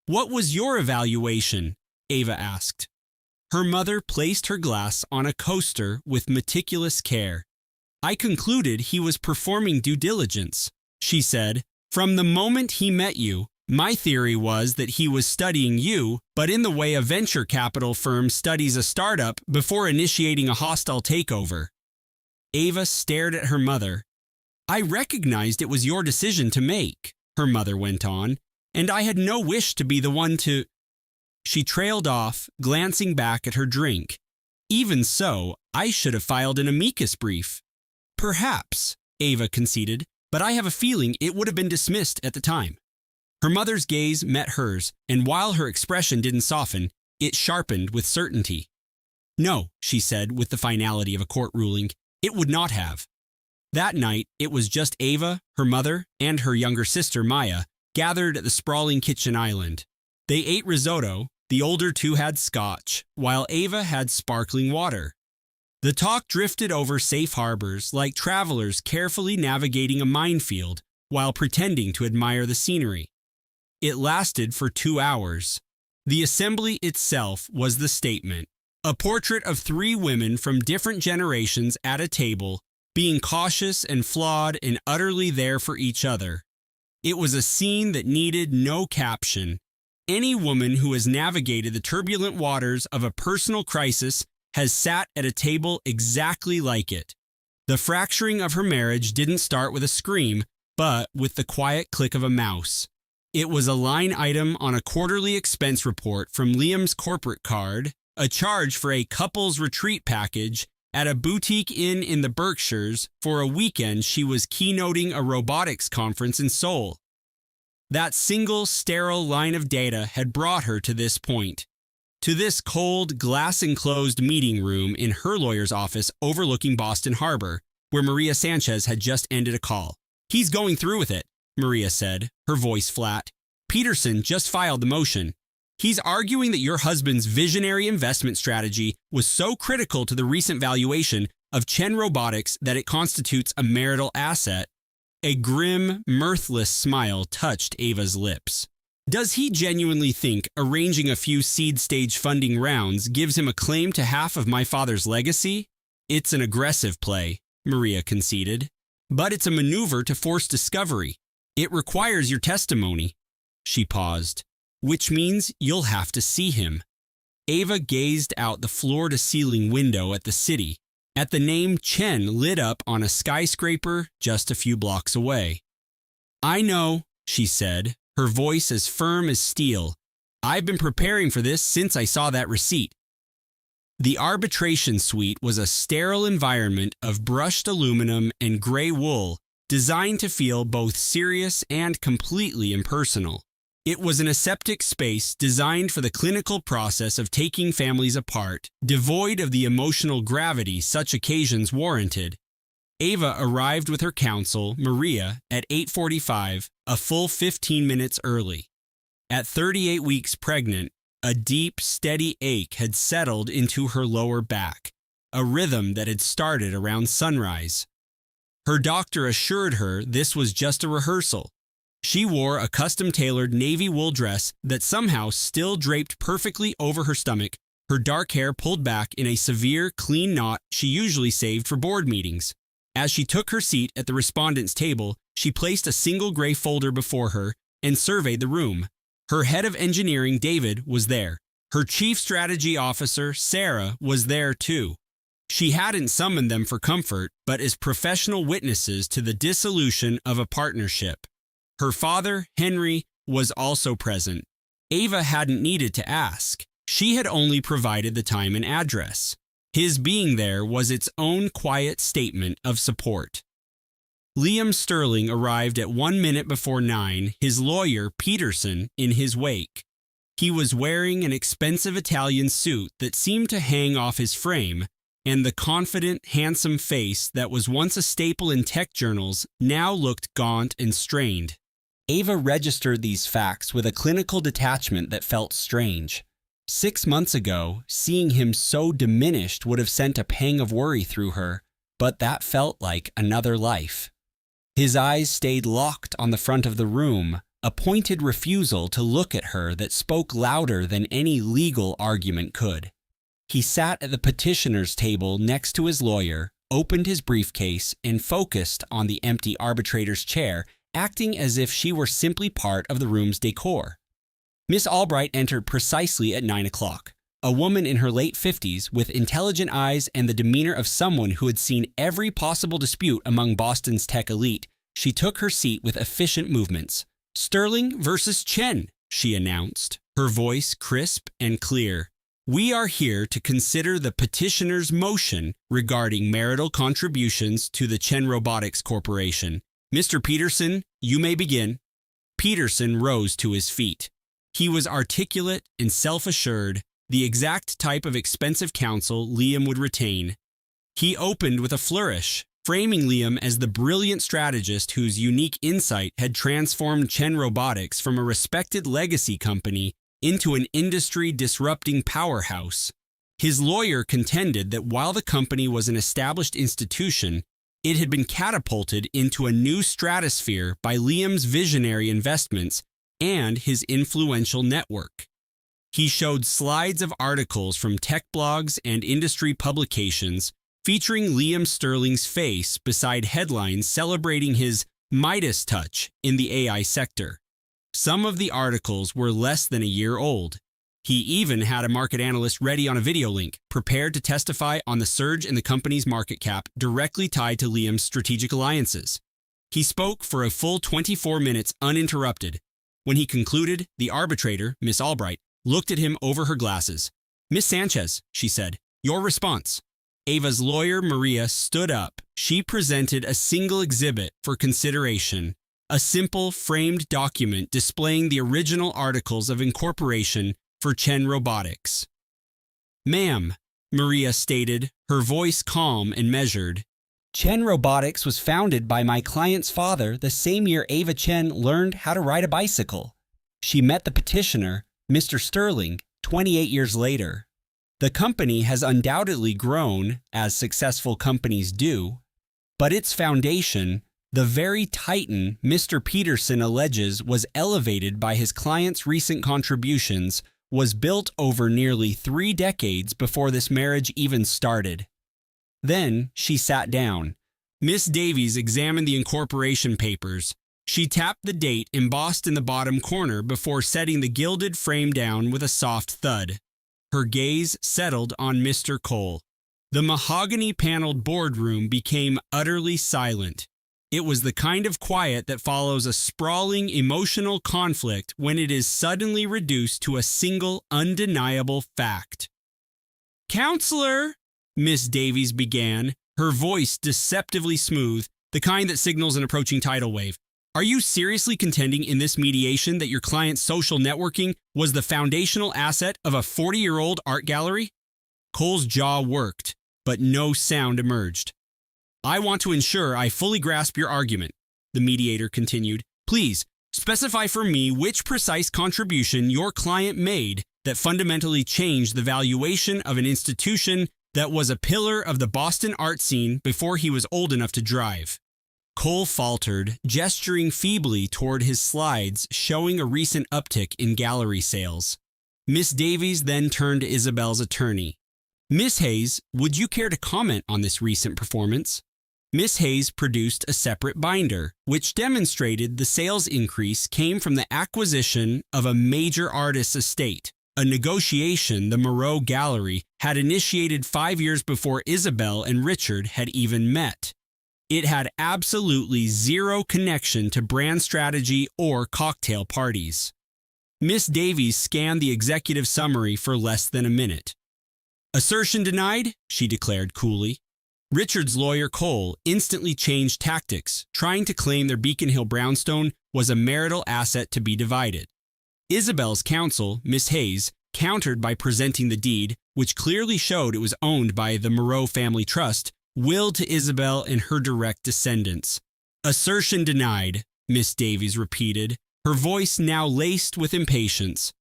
What was your evaluation? Ava asked. Her mother placed her glass on a coaster with meticulous care. I concluded he was performing due diligence, she said. From the moment he met you, my theory was that he was studying you, but in the way a venture capital firm studies a startup before initiating a hostile takeover. Ava stared at her mother. I recognized it was your decision to make, her mother went on, and I had no wish to be the one to... She trailed off, glancing back at her drink. Even so, I should have filed an amicus brief. Perhaps, Ava conceded, but I have a feeling it would have been dismissed at the time. Her mother's gaze met hers, and while her expression didn't soften, it sharpened with certainty. No, she said with the finality of a court ruling, It would not have. That night, it was just Ava, her mother, and her younger sister, Maya, gathered at the sprawling kitchen island. They ate risotto, the older two had scotch, while Ava had sparkling water. The talk drifted over safe harbors like travelers carefully navigating a minefield while pretending to admire the scenery. It lasted for 2 hours. The assembly itself was the statement, a portrait of 3 women from different generations at a table, being cautious and flawed and utterly there for each other. It was a scene that needed no caption. Any woman who has navigated the turbulent waters of a personal crisis has sat at a table exactly like it. The fracturing of her marriage didn't start with a scream, but with the quiet click of a mouse. It was a line item on a quarterly expense report from Liam's corporate card, a charge for a couple's retreat package at a boutique inn in the Berkshires for a weekend she was keynoting a robotics conference in Seoul. That single sterile line of data had brought her to this point, to this cold, glass-enclosed meeting room in her lawyer's office overlooking Boston Harbor, where Maria Sanchez had just ended a call. "He's going through with it," Maria said, her voice flat. "Peterson just filed the motion. He's arguing that your husband's visionary investment strategy was so critical to the recent valuation of Chen Robotics that it constitutes a marital asset." A grim, mirthless smile touched Ava's lips. "Does he genuinely think arranging a few seed-stage funding rounds gives him a claim to half of my father's legacy? It's an aggressive play," Maria conceded. "But it's a maneuver to force discovery. It requires your testimony." She paused. "Which means you'll have to see him." Ava gazed out the floor-to-ceiling window at the city, at the name Chen lit up on a skyscraper just a few blocks away. "I know," she said, her voice as firm as steel. "I've been preparing for this since I saw that receipt." The arbitration suite was a sterile environment of brushed aluminum and gray wool, designed to feel both serious and completely impersonal. It was an aseptic space designed for the clinical process of taking families apart, devoid of the emotional gravity such occasions warranted. Ava arrived with her counsel, Maria, at 8:45, a full 15 minutes early. At 38 weeks pregnant, a deep, steady ache had settled into her lower back, a rhythm that had started around sunrise. Her doctor assured her this was just a rehearsal. She wore a custom-tailored navy wool dress that somehow still draped perfectly over her stomach, her dark hair pulled back in a severe, clean knot she usually saved for board meetings. As she took her seat at the respondent's table, she placed a single gray folder before her and surveyed the room. Her head of engineering, David, was there. Her chief strategy officer, Sarah, was there too. She hadn't summoned them for comfort, but as professional witnesses to the dissolution of a partnership. Her father, Henry, was also present. Ava hadn't needed to ask. She had only provided the time and address. His being there was its own quiet statement of support. Liam Sterling arrived at 1 minute before 9, his lawyer, Peterson, in his wake. He was wearing an expensive Italian suit that seemed to hang off his frame, and the confident, handsome face that was once a staple in tech journals now looked gaunt and strained. Ava registered these facts with a clinical detachment that felt strange. 6 months ago, seeing him so diminished would have sent a pang of worry through her, but that felt like another life. His eyes stayed locked on the front of the room, a pointed refusal to look at her that spoke louder than any legal argument could. He sat at the petitioner's table next to his lawyer, opened his briefcase, and focused on the empty arbitrator's chair, acting as if she were simply part of the room's decor. Miss Albright entered precisely at 9 o'clock. A woman in her late 50s with intelligent eyes and the demeanor of someone who had seen every possible dispute among Boston's tech elite, she took her seat with efficient movements. "Sterling versus Chen," she announced, her voice crisp and clear. "We are here to consider the petitioner's motion regarding marital contributions to the Chen Robotics Corporation. Mr. Peterson, you may begin." Peterson rose to his feet. He was articulate and self-assured, the exact type of expensive counsel Liam would retain. He opened with a flourish, framing Liam as the brilliant strategist whose unique insight had transformed Chen Robotics from a respected legacy company into an industry-disrupting powerhouse. His lawyer contended that while the company was an established institution, it had been catapulted into a new stratosphere by Liam's visionary investments and his influential network. He showed slides of articles from tech blogs and industry publications featuring Liam Sterling's face beside headlines celebrating his Midas touch in the AI sector. Some of the articles were less than a year old. He even had a market analyst ready on a video link, prepared to testify on the surge in the company's market cap directly tied to Liam's strategic alliances. He spoke for a full 24 minutes uninterrupted. When he concluded, the arbitrator, Miss Albright, looked at him over her glasses. "Miss Sanchez," she said, "your response." Ava's lawyer, Maria, stood up. She presented a single exhibit for consideration, a simple framed document displaying the original articles of incorporation for Chen Robotics. "Ma'am," Maria stated, her voice calm and measured, "Chen Robotics was founded by my client's father the same year Ava Chen learned how to ride a bicycle. She met the petitioner, Mr. Sterling, 28 years later. The company has undoubtedly grown, as successful companies do, but its foundation, the very titan Mr. Peterson alleges was elevated by his client's recent contributions, was built over nearly 3 decades before this marriage even started." Then she sat down. Miss Davies examined the incorporation papers. She tapped the date embossed in the bottom corner before setting the gilded frame down with a soft thud. Her gaze settled on Mr. Cole. The mahogany-paneled boardroom became utterly silent. It was the kind of quiet that follows a sprawling emotional conflict when it is suddenly reduced to a single undeniable fact. "Counselor," Miss Davies began, her voice deceptively smooth, the kind that signals an approaching tidal wave. "Are you seriously contending in this mediation that your client's social networking was the foundational asset of a 40-year-old art gallery?" Cole's jaw worked, but no sound emerged. "I want to ensure I fully grasp your argument," the mediator continued. "Please, specify for me which precise contribution your client made that fundamentally changed the valuation of an institution that was a pillar of the Boston art scene before he was old enough to drive." Cole faltered, gesturing feebly toward his slides showing a recent uptick in gallery sales. Miss Davies then turned to Isabel's attorney. "Miss Hayes, would you care to comment on this recent performance?" Miss Hayes produced a separate binder, which demonstrated the sales increase came from the acquisition of a major artist's estate, a negotiation the Moreau Gallery had initiated 5 years before Isabel and Richard had even met. It had absolutely zero connection to brand strategy or cocktail parties. Miss Davies scanned the executive summary for less than a minute. "Assertion denied," she declared coolly. Richard's lawyer Cole instantly changed tactics, trying to claim their Beacon Hill brownstone was a marital asset to be divided. Isabel's counsel, Miss Hayes, countered by presenting the deed, which clearly showed it was owned by the Moreau Family Trust, willed to Isabel and her direct descendants. "Assertion denied," Miss Davies repeated, her voice now laced with impatience.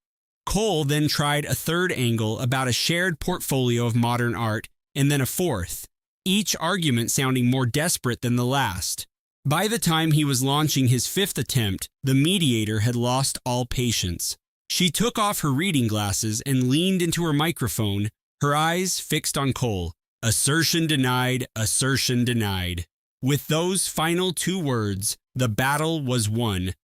Cole then tried a third angle about a shared portfolio of modern art, and then a fourth, each argument sounding more desperate than the last. By the time he was launching his 5th attempt, the mediator had lost all patience. She took off her reading glasses and leaned into her microphone, her eyes fixed on Cole. "Assertion denied, assertion denied." With those final 2 words, the battle was won.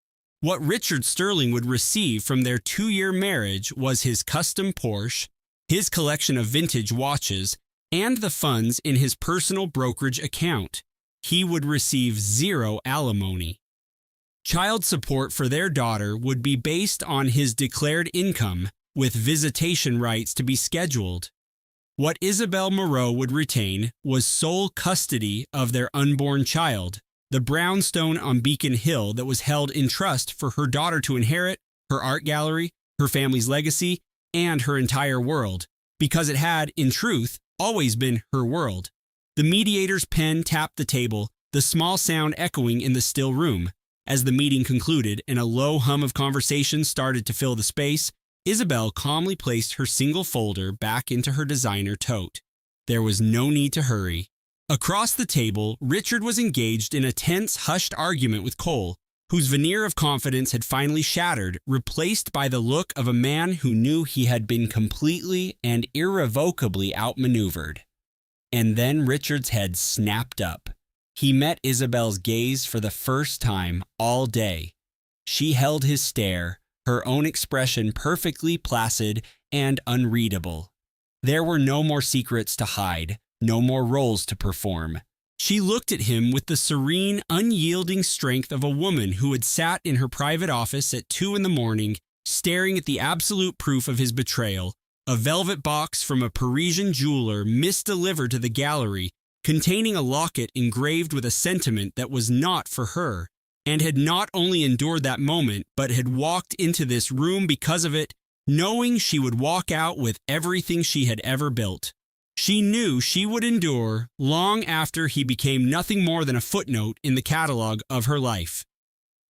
What Richard Sterling would receive from their 2-year marriage was his custom Porsche, his collection of vintage watches, and the funds in his personal brokerage account. He would receive 0 alimony. Child support for their daughter would be based on his declared income, with visitation rights to be scheduled. What Isabel Moreau would retain was sole custody of their unborn child, the brownstone on Beacon Hill that was held in trust for her daughter to inherit, her art gallery, her family's legacy, and her entire world, because it had, in truth, always been her world. The mediator's pen tapped the table, the small sound echoing in the still room. As the meeting concluded and a low hum of conversation started to fill the space, Isabel calmly placed her single folder back into her designer tote. There was no need to hurry. Across the table, Richard was engaged in a tense, hushed argument with Cole, whose veneer of confidence had finally shattered, replaced by the look of a man who knew he had been completely and irrevocably outmaneuvered. And then Richard's head snapped up. He met Isabel's gaze for the first time all day. She held his stare, her own expression perfectly placid and unreadable. There were no more secrets to hide, no more roles to perform. She looked at him with the serene, unyielding strength of a woman who had sat in her private office at 2 a.m, staring at the absolute proof of his betrayal, a velvet box from a Parisian jeweler misdelivered to the gallery, containing a locket engraved with a sentiment that was not for her, and had not only endured that moment, but had walked into this room because of it, knowing she would walk out with everything she had ever built. She knew she would endure long after he became nothing more than a footnote in the catalog of her life.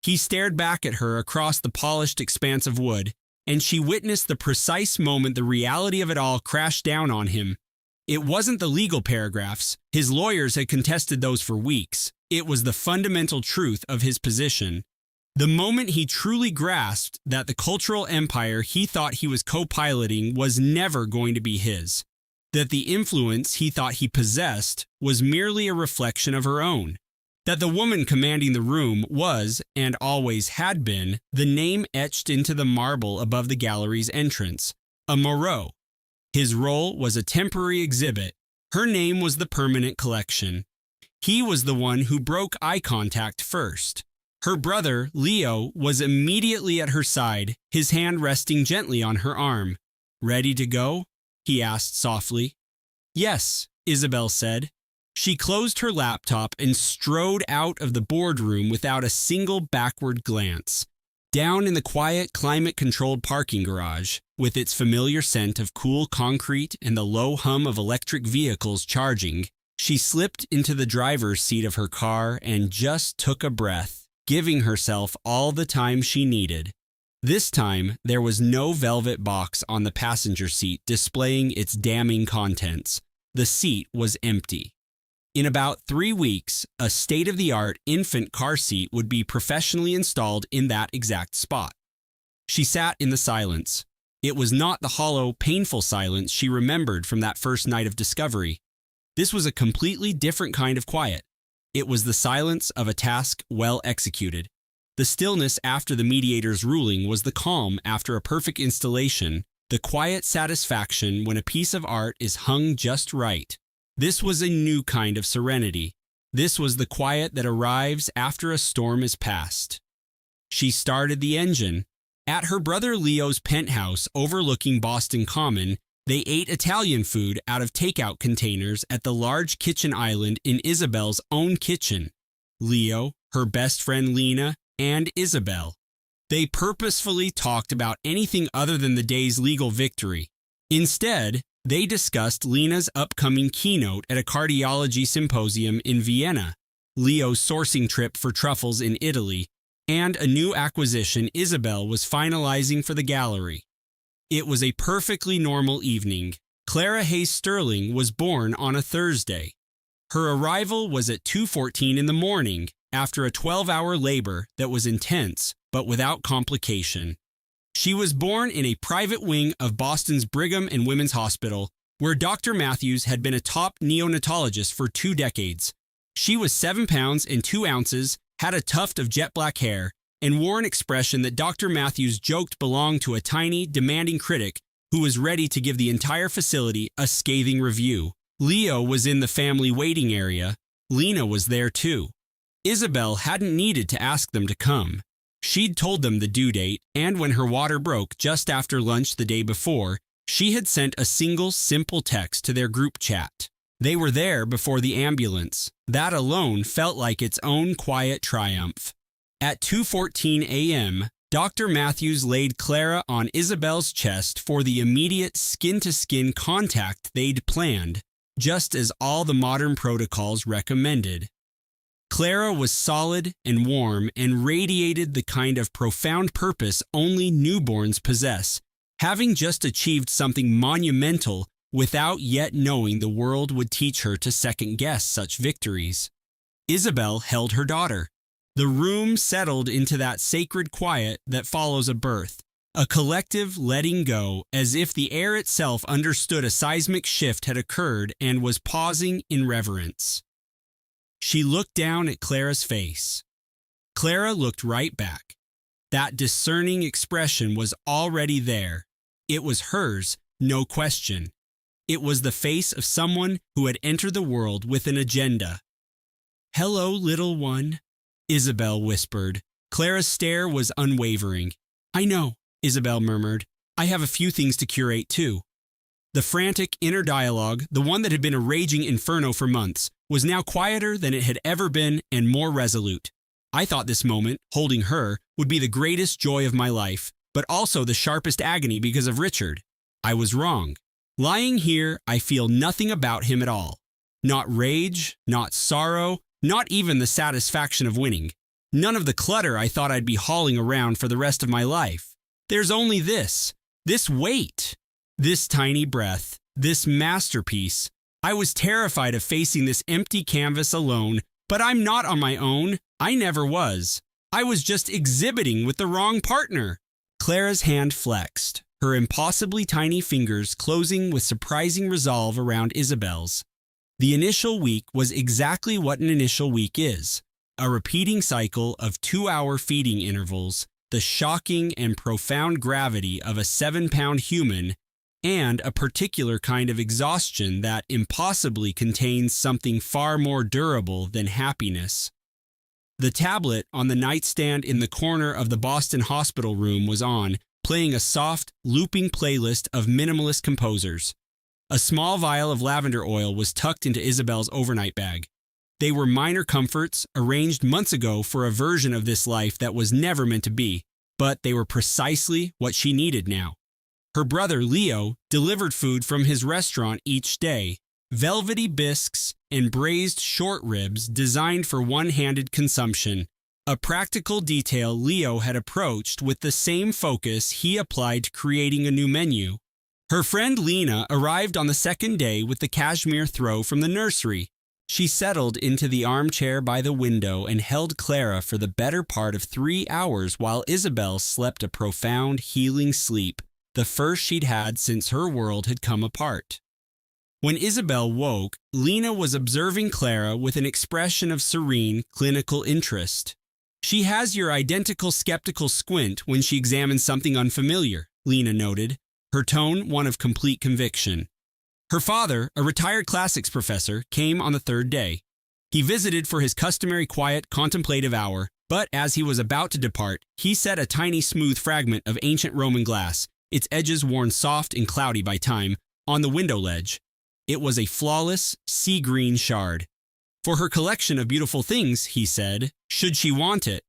He stared back at her across the polished expanse of wood, and she witnessed the precise moment the reality of it all crashed down on him. It wasn't the legal paragraphs. His lawyers had contested those for weeks. It was the fundamental truth of his position. The moment he truly grasped that the cultural empire he thought he was co-piloting was never going to be his, that the influence he thought he possessed was merely a reflection of her own, that the woman commanding the room was, and always had been, the name etched into the marble above the gallery's entrance, a Moreau. His role was a temporary exhibit. Her name was the permanent collection. He was the one who broke eye contact first. Her brother, Leo, was immediately at her side, his hand resting gently on her arm. "Ready to go?" he asked softly. "Yes," Isabel said. She closed her laptop and strode out of the boardroom without a single backward glance. Down in the quiet, climate-controlled parking garage, with its familiar scent of cool concrete and the low hum of electric vehicles charging, she slipped into the driver's seat of her car and just took a breath, giving herself all the time she needed. This time, there was no velvet box on the passenger seat displaying its damning contents. The seat was empty. In about 3 weeks, a state-of-the-art infant car seat would be professionally installed in that exact spot. She sat in the silence. It was not the hollow, painful silence she remembered from that first night of discovery. This was a completely different kind of quiet. It was the silence of a task well executed. The stillness after the mediator's ruling was the calm after a perfect installation, the quiet satisfaction when a piece of art is hung just right. This was a new kind of serenity. This was the quiet that arrives after a storm is past. She started the engine. At her brother Leo's penthouse overlooking Boston Common, they ate Italian food out of takeout containers at the large kitchen island in Isabel's own kitchen. Leo, her best friend Lena, and Isabel. They purposefully talked about anything other than the day's legal victory. Instead, they discussed Lena's upcoming keynote at a cardiology symposium in Vienna, Leo's sourcing trip for truffles in Italy, and a new acquisition Isabel was finalizing for the gallery. It was a perfectly normal evening. Clara Hayes Sterling was born on a Thursday. Her arrival was at 2:14 in the morning after a 12-hour labor that was intense but without complication. She was born in a private wing of Boston's Brigham and Women's Hospital, where Dr. Matthews had been a top neonatologist for 2 decades. She was 7 pounds and 2 ounces, had a tuft of jet black hair, and wore an expression that Dr. Matthews joked belonged to a tiny, demanding critic who was ready to give the entire facility a scathing review. Leo was in the family waiting area. Lena was there too. Isabel hadn't needed to ask them to come. She'd told them the due date, and when her water broke just after lunch the day before, she had sent a single, simple text to their group chat. They were there before the ambulance. That alone felt like its own quiet triumph. At 2:14 a.m., Dr. Matthews laid Clara on Isabel's chest for the immediate skin-to-skin contact they'd planned. just as all the modern protocols recommended. Clara was solid and warm and radiated the kind of profound purpose only newborns possess, having just achieved something monumental without yet knowing the world would teach her to second-guess such victories. Isabel held her daughter. The room settled into that sacred quiet that follows a birth, a collective letting go, as if the air itself understood a seismic shift had occurred and was pausing in reverence. She looked down at Clara's face. Clara looked right back. That discerning expression was already there. It was hers, no question. It was the face of someone who had entered the world with an agenda. "Hello, little one," Isabel whispered. Clara's stare was unwavering. "I know," Isabel murmured. "I have a few things to curate, too." The frantic inner dialogue, the one that had been a raging inferno for months, was now quieter than it had ever been and more resolute. I thought this moment, holding her, would be the greatest joy of my life, but also the sharpest agony because of Richard. I was wrong. Lying here, I feel nothing about him at all. Not rage, not sorrow, not even the satisfaction of winning. None of the clutter I thought I'd be hauling around for the rest of my life. There's only this weight, this tiny breath, this masterpiece. I was terrified of facing this empty canvas alone, but I'm not on my own. I never was. I was just exhibiting with the wrong partner. Clara's hand flexed, her impossibly tiny fingers closing with surprising resolve around Isabel's. The initial week was exactly what an initial week is, a repeating cycle of 2-hour feeding intervals, the shocking and profound gravity of a 7-pound human, and a particular kind of exhaustion that impossibly contains something far more durable than happiness. The tablet on the nightstand in the corner of the Boston hospital room was on, playing a soft, looping playlist of minimalist composers. A small vial of lavender oil was tucked into Isabel's overnight bag. They were minor comforts arranged months ago for a version of this life that was never meant to be, but they were precisely what she needed now. Her brother, Leo, delivered food from his restaurant each day, velvety bisques and braised short ribs designed for one-handed consumption, a practical detail Leo had approached with the same focus he applied to creating a new menu. Her friend Lena arrived on the second day with the cashmere throw from the nursery. She settled into the armchair by the window and held Clara for the better part of 3 hours while Isabel slept a profound, healing sleep, the first she'd had since her world had come apart. When Isabel woke, Lena was observing Clara with an expression of serene, clinical interest. "She has your identical skeptical squint when she examines something unfamiliar," Lena noted, her tone one of complete conviction. Her father, a retired classics professor, came on the third day. He visited for his customary quiet, contemplative hour, but as he was about to depart, he set a tiny smooth fragment of ancient Roman glass, its edges worn soft and cloudy by time, on the window ledge. It was a flawless, sea-green shard. "For her collection of beautiful things," he said, "should she want it."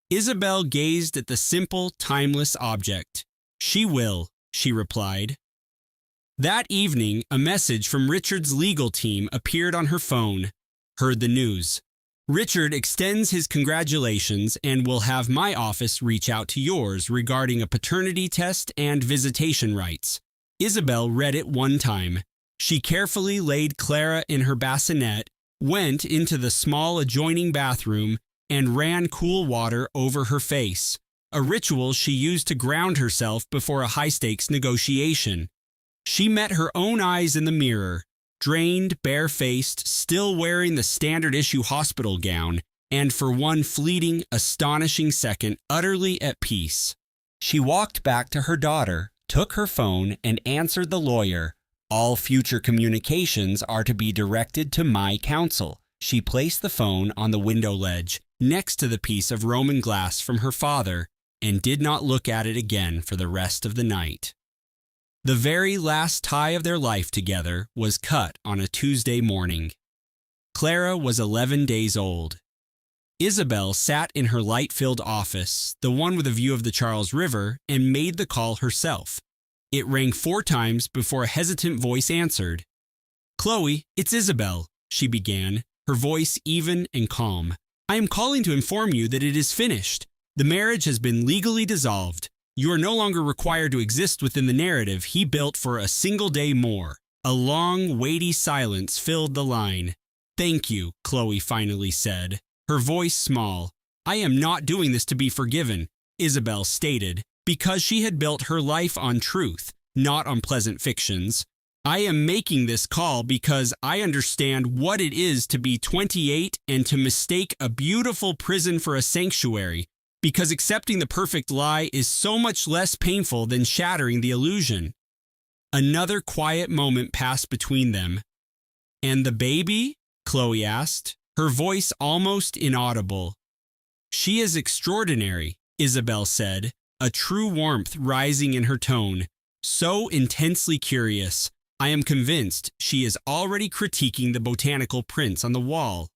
Isabel gazed at the simple, timeless object. "She will," she replied. That evening, a message from Richard's legal team appeared on her phone. Heard the news. "Richard extends his congratulations and will have my office reach out to yours regarding a paternity test and visitation rights." Isabel read it one time. She carefully laid Clara in her bassinet, went into the small adjoining bathroom, and ran cool water over her face, a ritual she used to ground herself before a high-stakes negotiation. She met her own eyes in the mirror, drained, bare-faced, still wearing the standard-issue hospital gown, and for one fleeting, astonishing second, utterly at peace. She walked back to her daughter, took her phone, and answered the lawyer. "All future communications are to be directed to my counsel." She placed the phone on the window ledge, next to the piece of Roman glass from her father, and did not look at it again for the rest of the night. The very last tie of their life together was cut on a Tuesday morning. Clara was 11 days old. Isabel sat in her light-filled office, the one with a view of the Charles River, and made the call herself. It rang 4 times before a hesitant voice answered. Chloe, it's Isabel, she began, her voice even and calm. I am calling to inform you that it is finished. The marriage has been legally dissolved. You are no longer required to exist within the narrative he built for a single day more. A long, weighty silence filled the line. Thank you, Chloe finally said, her voice small. I am not doing this to be forgiven, Isabel stated, because she had built her life on truth, not on pleasant fictions. I am making this call because I understand what it is to be 28 and to mistake a beautiful prison for a sanctuary, because accepting the perfect lie is so much less painful than shattering the illusion. Another quiet moment passed between them. And the baby? Chloe asked, her voice almost inaudible. She is extraordinary, Isabel said, a true warmth rising in her tone. So intensely curious, I am convinced she is already critiquing the botanical prints on the wall.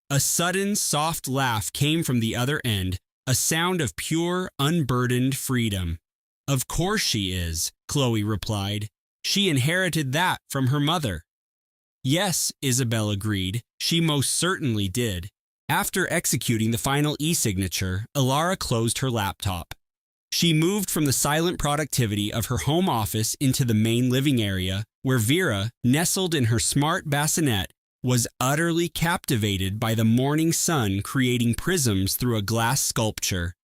A sudden, soft laugh came from the other end, a sound of pure, unburdened freedom. Of course she is, Chloe replied. She inherited that from her mother. Yes, Isabel agreed, she most certainly did. After executing the final e-signature, Ilara closed her laptop. She moved from the silent productivity of her home office into the main living area, where Vera, nestled in her smart bassinet, was utterly captivated by the morning sun creating prisms through a glass sculpture.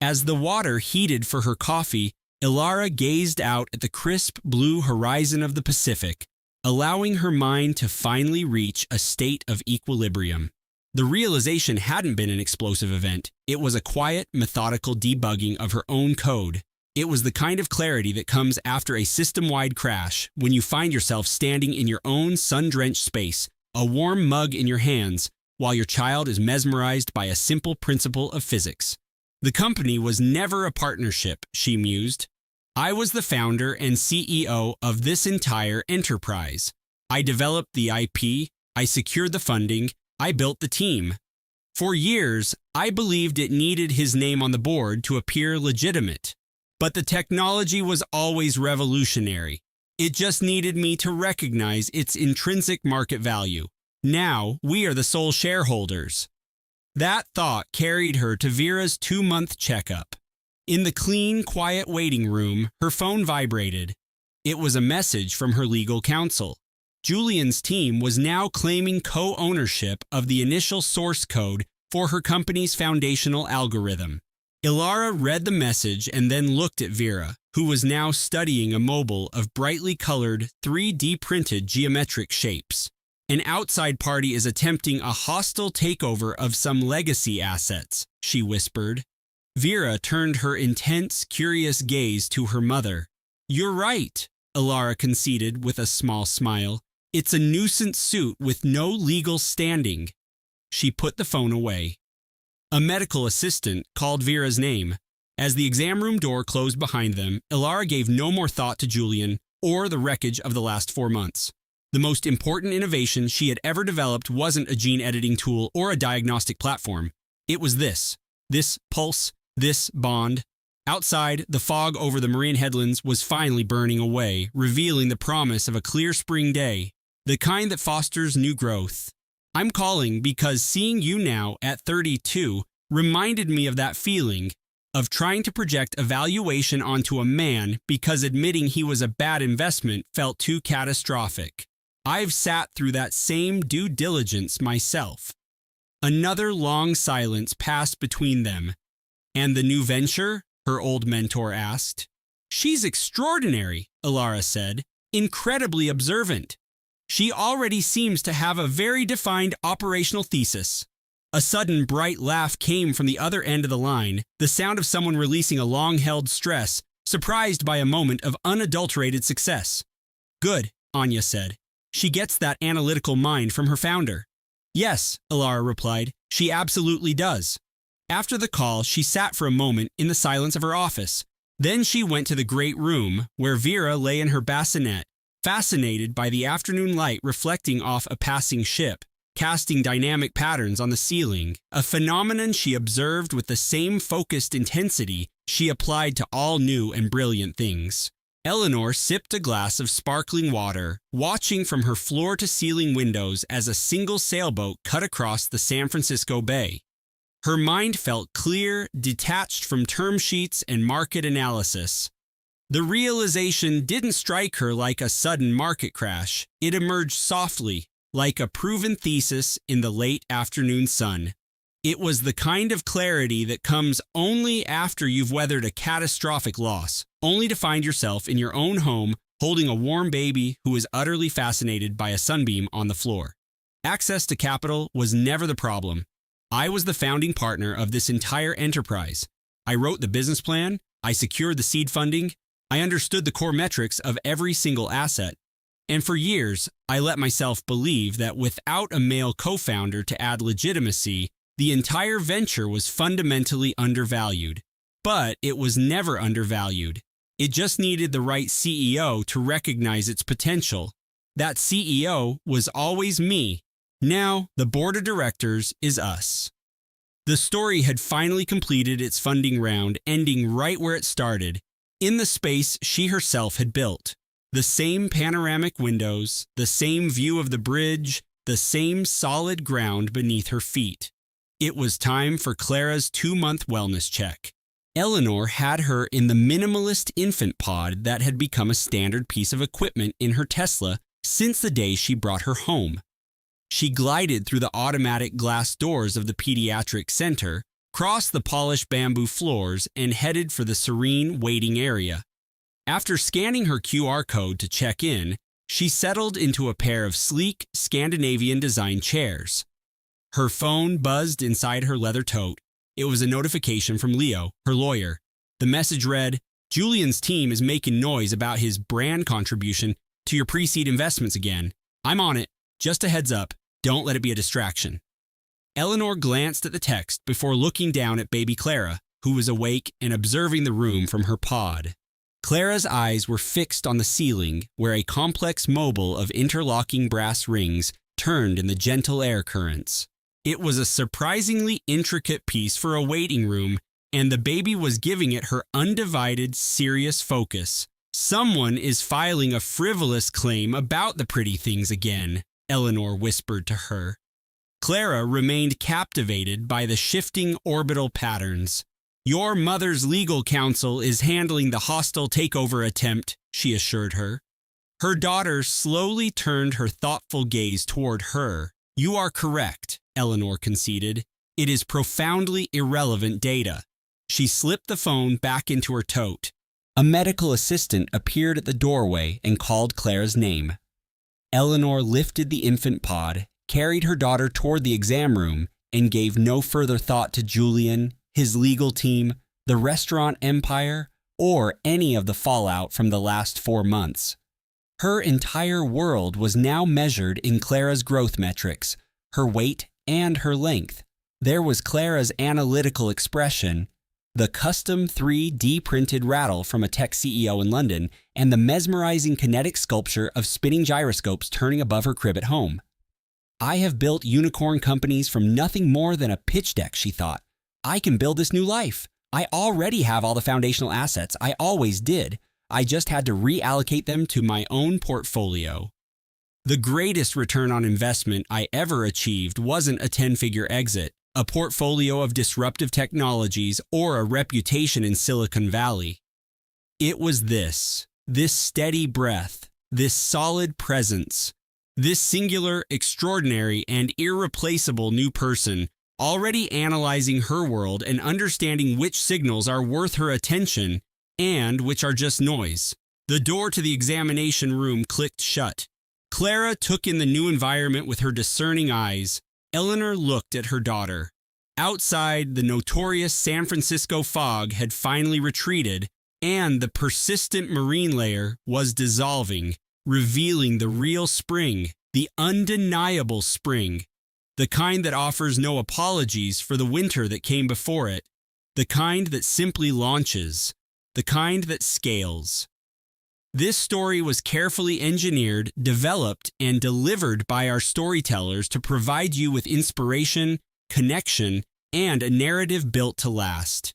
As the water heated for her coffee, Ilara gazed out at the crisp blue horizon of the Pacific, allowing her mind to finally reach a state of equilibrium. The realization hadn't been an explosive event. It was a quiet, methodical debugging of her own code. It was the kind of clarity that comes after a system-wide crash, when you find yourself standing in your own sun-drenched space, a warm mug in your hands, while your child is mesmerized by a simple principle of physics. The company was never a partnership, she mused. I was the founder and CEO of this entire enterprise. I developed the IP, I secured the funding, I built the team. For years, I believed it needed his name on the board to appear legitimate. But the technology was always revolutionary. It just needed me to recognize its intrinsic market value. Now, we are the sole shareholders. That thought carried her to Vera's 2-month checkup. In the clean, quiet waiting room, her phone vibrated. It was a message from her legal counsel. Julian's team was now claiming co-ownership of the initial source code for her company's foundational algorithm. Ilara read the message and then looked at Vera, who was now studying a mobile of brightly colored, 3D-printed geometric shapes. An outside party is attempting a hostile takeover of some legacy assets, she whispered. Vera turned her intense, curious gaze to her mother. You're right, Ilara conceded with a small smile. It's a nuisance suit with no legal standing. She put the phone away. A medical assistant called Vera's name. As the exam room door closed behind them, Ilara gave no more thought to Julian or the wreckage of the last 4 months. The most important innovation she had ever developed wasn't a gene editing tool or a diagnostic platform. It was this pulse, this bond. Outside, the fog over the marine headlands was finally burning away, revealing the promise of a clear spring day, the kind that fosters new growth. I'm calling because seeing you now at 32 reminded me of that feeling of trying to project evaluation onto a man because admitting he was a bad investment felt too catastrophic. I've sat through that same due diligence myself. Another long silence passed between them. And the new venture? Her old mentor asked. She's extraordinary, Ilara said, incredibly observant. She already seems to have a very defined operational thesis. A sudden bright laugh came from the other end of the line, the sound of someone releasing a long-held stress, surprised by a moment of unadulterated success. Good, Anya said. She gets that analytical mind from her founder. Yes, Ilara replied, she absolutely does. After the call, she sat for a moment in the silence of her office. Then she went to the great room, where Vera lay in her bassinet, fascinated by the afternoon light reflecting off a passing ship, casting dynamic patterns on the ceiling, a phenomenon she observed with the same focused intensity she applied to all new and brilliant things. Eleanor sipped a glass of sparkling water, watching from her floor-to-ceiling windows as a single sailboat cut across the San Francisco Bay. Her mind felt clear, detached from term sheets and market analysis. The realization didn't strike her like a sudden market crash. It emerged softly, like a proven thesis in the late afternoon sun. It was the kind of clarity that comes only after you've weathered a catastrophic loss, only to find yourself in your own home holding a warm baby who is utterly fascinated by a sunbeam on the floor. Access to capital was never the problem. I was the founding partner of this entire enterprise. I wrote the business plan, I secured the seed funding, I understood the core metrics of every single asset. And for years, I let myself believe that without a male co-founder to add legitimacy, the entire venture was fundamentally undervalued. But it was never undervalued. It just needed the right CEO to recognize its potential. That CEO was always me. Now, the board of directors is us. The story had finally completed its funding round, ending right where it started, in the space she herself had built. The same panoramic windows, the same view of the bridge, the same solid ground beneath her feet. It was time for Clara's 2-month wellness check. Eleanor had her in the minimalist infant pod that had become a standard piece of equipment in her Tesla since the day she brought her home. She glided through the automatic glass doors of the pediatric center, crossed the polished bamboo floors, and headed for the serene waiting area. After scanning her QR code to check in, she settled into a pair of sleek, Scandinavian-designed chairs. Her phone buzzed inside her leather tote. It was a notification from Leo, her lawyer. The message read, "Julian's team is making noise about his brand contribution to your pre-seed investments again. I'm on it. Just a heads up. Don't let it be a distraction." Eleanor glanced at the text before looking down at baby Clara, who was awake and observing the room from her pod. Clara's eyes were fixed on the ceiling, where a complex mobile of interlocking brass rings turned in the gentle air currents. It was a surprisingly intricate piece for a waiting room, and the baby was giving it her undivided, serious focus. "Someone is filing a frivolous claim about the pretty things again," Eleanor whispered to her. Clara remained captivated by the shifting orbital patterns. "Your mother's legal counsel is handling the hostile takeover attempt," she assured her. Her daughter slowly turned her thoughtful gaze toward her. "You are correct," Eleanor conceded. "It is profoundly irrelevant data." She slipped the phone back into her tote. A medical assistant appeared at the doorway and called Clara's name. Eleanor lifted the infant pod, carried her daughter toward the exam room, and gave no further thought to Julian, his legal team, the restaurant empire, or any of the fallout from the last 4 months. Her entire world was now measured in Clara's growth metrics, her weight and her length. There was Clara's analytical expression, the custom 3D printed rattle from a tech CEO in London, and the mesmerizing kinetic sculpture of spinning gyroscopes turning above her crib at home. "I have built unicorn companies from nothing more than a pitch deck," she thought. "I can build this new life. I already have all the foundational assets. I always did. I just had to reallocate them to my own portfolio." The greatest return on investment I ever achieved wasn't a 10-figure exit, a portfolio of disruptive technologies, or a reputation in Silicon Valley. It was this steady breath, this solid presence, this singular, extraordinary, and irreplaceable new person, already analyzing her world and understanding which signals are worth her attention and which are just noise. The door to the examination room clicked shut. Clara took in the new environment with her discerning eyes. Eleanor looked at her daughter. Outside, the notorious San Francisco fog had finally retreated, and the persistent marine layer was dissolving, revealing the real spring, the undeniable spring, the kind that offers no apologies for the winter that came before it, the kind that simply launches, the kind that scales. This story was carefully engineered, developed, and delivered by our storytellers to provide you with inspiration, connection, and a narrative built to last.